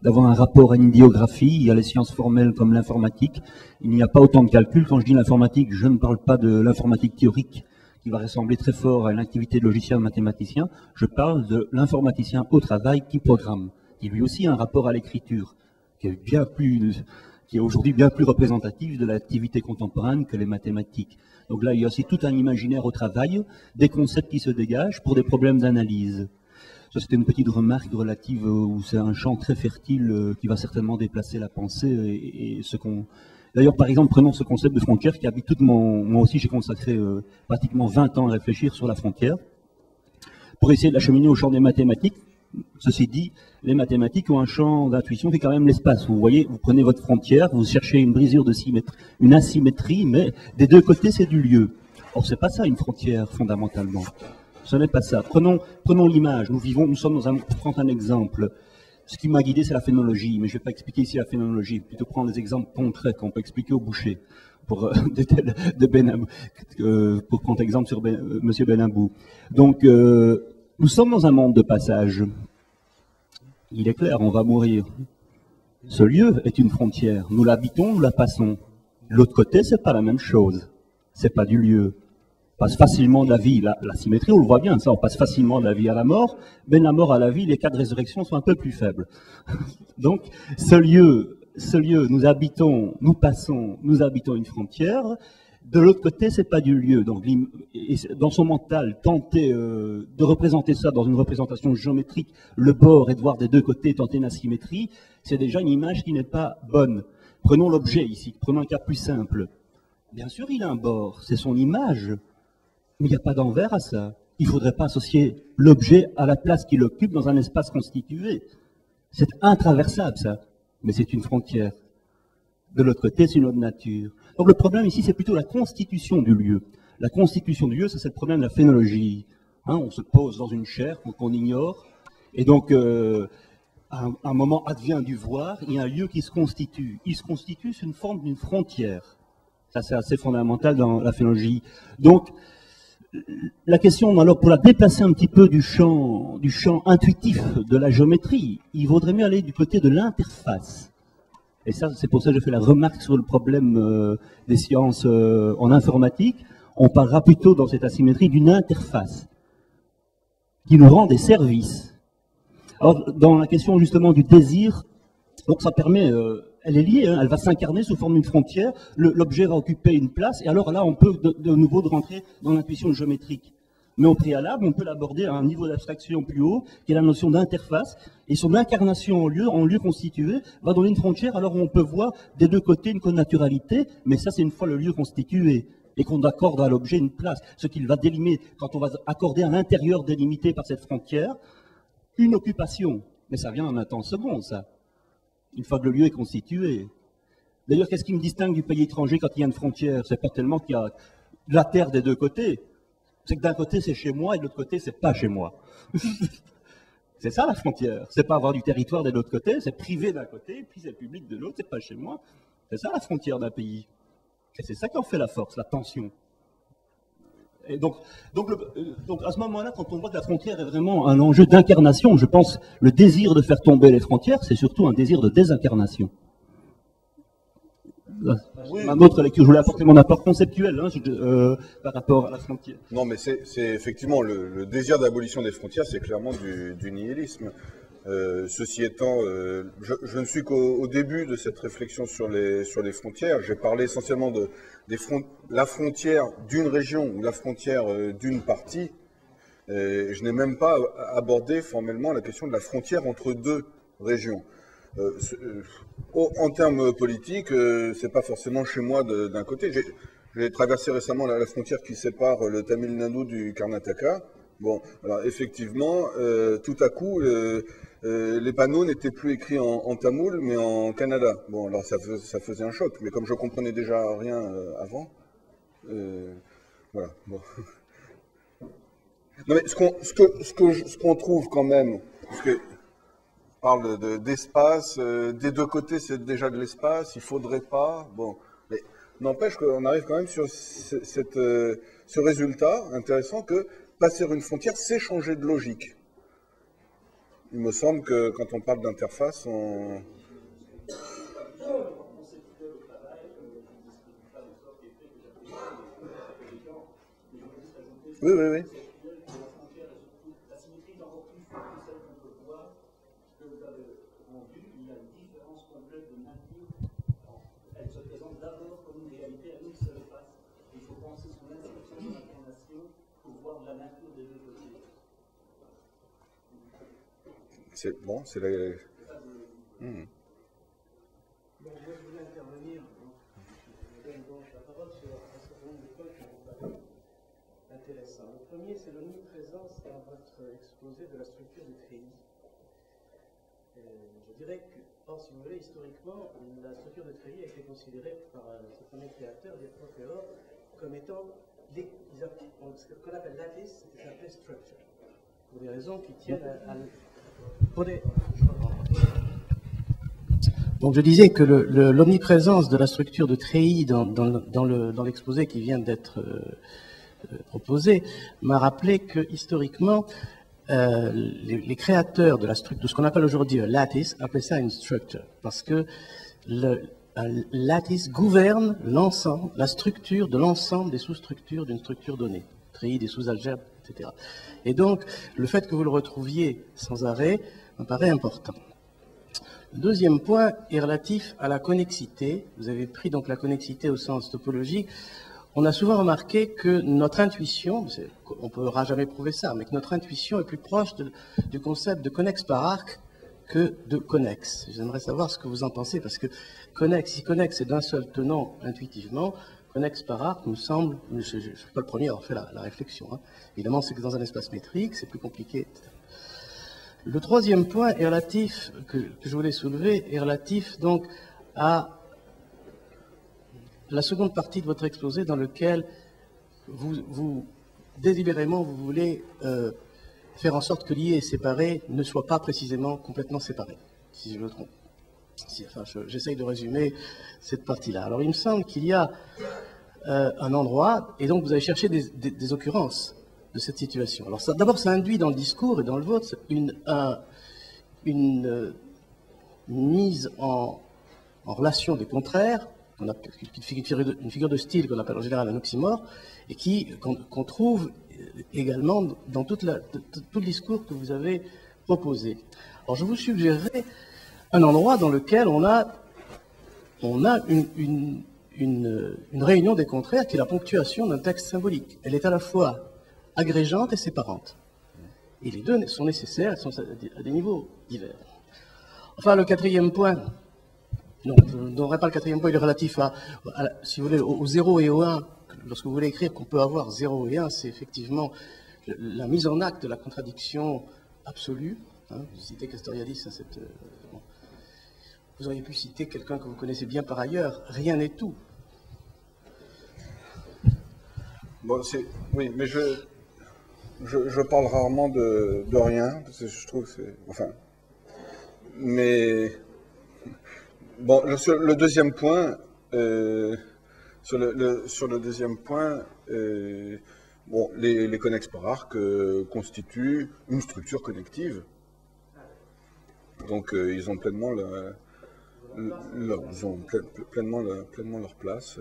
d'avoir un rapport à une idéographie. Il y a les sciences formelles comme l'informatique. Il n'y a pas autant de calculs. Quand je dis l'informatique, je ne parle pas de l'informatique théorique, qui va ressembler très fort à une activité de logicien de mathématicien. Je parle de l'informaticien au travail qui programme, qui lui aussi a un rapport à l'écriture, qui est aujourd'hui bien plus représentatif de l'activité contemporaine que les mathématiques. Donc là, il y a aussi tout un imaginaire au travail, des concepts qui se dégagent pour des problèmes d'analyse. Ça, c'était une petite remarque relative où c'est un champ très fertile qui va certainement déplacer la pensée et ce qu'on... D'ailleurs, par exemple, prenons ce concept de frontière qui habite moi aussi, j'ai consacré pratiquement 20 ans à réfléchir sur la frontière pour essayer de l'acheminer au champ des mathématiques. Ceci dit, les mathématiques ont un champ d'intuition qui est quand même l'espace. Vous voyez, vous prenez votre frontière, vous cherchez une brisure de symétrie, une asymétrie, mais des deux côtés, c'est du lieu. Or, c'est pas ça une frontière, fondamentalement. Ce n'est pas ça. Prenons l'image. Nous sommes dans prends un exemple. Ce qui m'a guidé, c'est la phénoménologie, mais je ne vais pas expliquer ici la phénoménologie, plutôt prendre des exemples concrets qu'on peut expliquer au boucher, pour pour prendre exemple sur Monsieur Benambou. Donc, nous sommes dans un monde de passage. Il est clair, on va mourir. Ce lieu est une frontière. Nous l'habitons, nous la passons. L'autre côté, c'est pas la même chose. C'est pas du lieu. On passe facilement de la vie, la symétrie, on le voit bien, ça, on passe facilement de la vie à la mort, mais de la mort à la vie, les cas de résurrection sont un peu plus faibles. Donc, ce lieu, nous habitons une frontière. De l'autre côté, c'est pas du lieu. Donc, dans son mental, tenter de représenter ça dans une représentation géométrique, le bord et de voir des deux côtés tenter une asymétrie, c'est déjà une image qui n'est pas bonne. Prenons l'objet ici, prenons un cas plus simple. Bien sûr, il a un bord, c'est son image. Mais il n'y a pas d'envers à ça. Il ne faudrait pas associer l'objet à la place qu'il occupe dans un espace constitué. C'est intraversable, ça. Mais c'est une frontière. De l'autre côté, c'est une autre nature. Donc le problème ici, c'est plutôt la constitution du lieu. La constitution du lieu, ça c'est le problème de la phénologie. On se pose dans une chaire qu'on ignore. Et donc, un moment advient du voir, il y a un lieu qui se constitue. Il se constitue sous une forme d'une frontière. Ça, c'est assez fondamental dans la phénologie. Donc, la question, alors, pour la déplacer un petit peu du champ intuitif de la géométrie, il vaudrait mieux aller du côté de l'interface. Et ça, c'est pour ça que je fais la remarque sur le problème des sciences en informatique. On parlera plutôt dans cette asymétrie d'une interface qui nous rend des services. Alors, dans la question justement du désir, donc ça permet... elle est liée, elle va s'incarner sous forme d'une frontière, l'objet va occuper une place, et alors là, on peut de nouveau rentrer dans l'intuition géométrique. Mais au préalable, on peut l'aborder à un niveau d'abstraction plus haut, qui est la notion d'interface, et son incarnation en lieu constitué va donner une frontière, alors on peut voir des deux côtés une connaturalité, mais ça c'est une fois le lieu constitué, et qu'on accorde à l'objet une place, ce qu'il va délimiter, quand on va accorder à l'intérieur délimité par cette frontière, une occupation. Mais ça vient en un temps second, ça. Une fois que le lieu est constitué. D'ailleurs, qu'est-ce qui me distingue du pays étranger quand il y a une frontière? C'est pas tellement qu'il y a la terre des deux côtés. C'est que d'un côté c'est chez moi et de l'autre côté c'est pas chez moi. C'est ça la frontière. C'est pas avoir du territoire de l'autre côté, c'est privé d'un côté, puis c'est public de l'autre, c'est pas chez moi. C'est ça la frontière d'un pays. Et c'est ça qui en fait la force, la tension. Et donc à ce moment-là, quand on voit que la frontière est vraiment un enjeu d'incarnation, je pense le désir de faire tomber les frontières, c'est surtout un désir de désincarnation. Oui. Ma autre lecture, je voulais apporter mon apport conceptuel par rapport à la frontière. Non, mais c'est effectivement le désir d'abolition des frontières, c'est clairement du nihilisme. Ceci étant, je ne suis qu'au début de cette réflexion sur les frontières. J'ai parlé essentiellement de la frontière d'une région ou la frontière d'une partie. Je n'ai même pas abordé formellement la question de la frontière entre deux régions. En termes politiques, c'est pas forcément chez moi d'un côté. J'ai traversé récemment la frontière qui sépare le Tamil Nadu du Karnataka. Bon, alors effectivement, tout à coup, les panneaux n'étaient plus écrits en tamoul, mais en Kannada. Bon, alors ça faisait un choc, mais comme je comprenais déjà rien avant, voilà. Bon. Non, mais ce qu'on trouve quand même, parce que parle d'espace, des deux côtés c'est déjà de l'espace, il faudrait pas, bon, mais n'empêche qu'on arrive quand même sur ce résultat intéressant que passer une frontière, c'est changer de logique. Il me semble que quand on parle d'interface, on... Oui, oui, oui. C'est bon, c'est la... Bon, moi je voulais intervenir, je donne donc la parole sur un certain nombre de points qui m'ont paru intéressants. Le premier, c'est l'omniprésence dans votre exposé de la structure du treillis. Je dirais que, si vous voulez, historiquement, la structure de treillis a été considérée par ce premier créateur, des Prochéor, comme étant ce qu'on appelle lattice, c'est appelé structure, pour des raisons qui tiennent à Donc je disais que l'omniprésence de la structure de treillis dans l'exposé qui vient d'être proposé m'a rappelé que historiquement les créateurs de ce qu'on appelle aujourd'hui un lattice appelaient ça une structure parce que un lattice gouverne l'ensemble, la structure de l'ensemble des sous-structures d'une structure donnée, treillis, des sous-algèbres, etc. Et donc le fait que vous le retrouviez sans arrêt me paraît important. Le deuxième point est relatif à la connexité. Vous avez pris donc la connexité au sens topologique. On a souvent remarqué que notre intuition, on ne pourra jamais prouver ça, mais que notre intuition est plus proche du concept de connexe par arc que de connexe. J'aimerais savoir ce que vous en pensez, parce que si connexe est d'un seul tenant intuitivement, connexe par arc nous semble, je ne suis pas le premier à avoir fait la réflexion, hein. Évidemment, c'est que dans un espace métrique, c'est plus compliqué, etc. Le troisième point est relatif, que je voulais soulever, est relatif donc à la seconde partie de votre exposé dans lequel vous délibérément, vous voulez faire en sorte que lié et séparé ne soient pas précisément complètement séparés, si je me trompe. J'essaye de résumer cette partie-là. Alors, il me semble qu'il y a un endroit, et donc vous allez chercher des occurrences de cette situation. Alors, d'abord, ça induit dans le discours et dans le vote une mise en relation des contraires, une figure de style qu'on appelle en général un oxymore, et qu'on trouve également dans tout le discours que vous avez proposé. Alors, je vous suggérerais un endroit dans lequel on a une réunion des contraires qui est la ponctuation d'un texte symbolique. Elle est à la fois agrégante et séparante. Et les deux sont nécessaires, elles sont à des niveaux divers. Enfin, le quatrième point, non, je ne donnerai pas le quatrième point, il est relatif si vous voulez, au 0 et au 1. Lorsque vous voulez écrire qu'on peut avoir 0 et 1, c'est effectivement la mise en acte de la contradiction absolue. Hein, vous citez Castoriadis, bon. Vous auriez pu citer quelqu'un que vous connaissez bien par ailleurs, rien n'est tout. Bon, oui, mais je parle rarement de rien, parce que je trouve que c'est... Enfin... Mais... Bon, sur le deuxième point... sur le deuxième point... bon, les connexes par arc constituent une structure connective. Donc, ils ont pleinement pleinement leur place.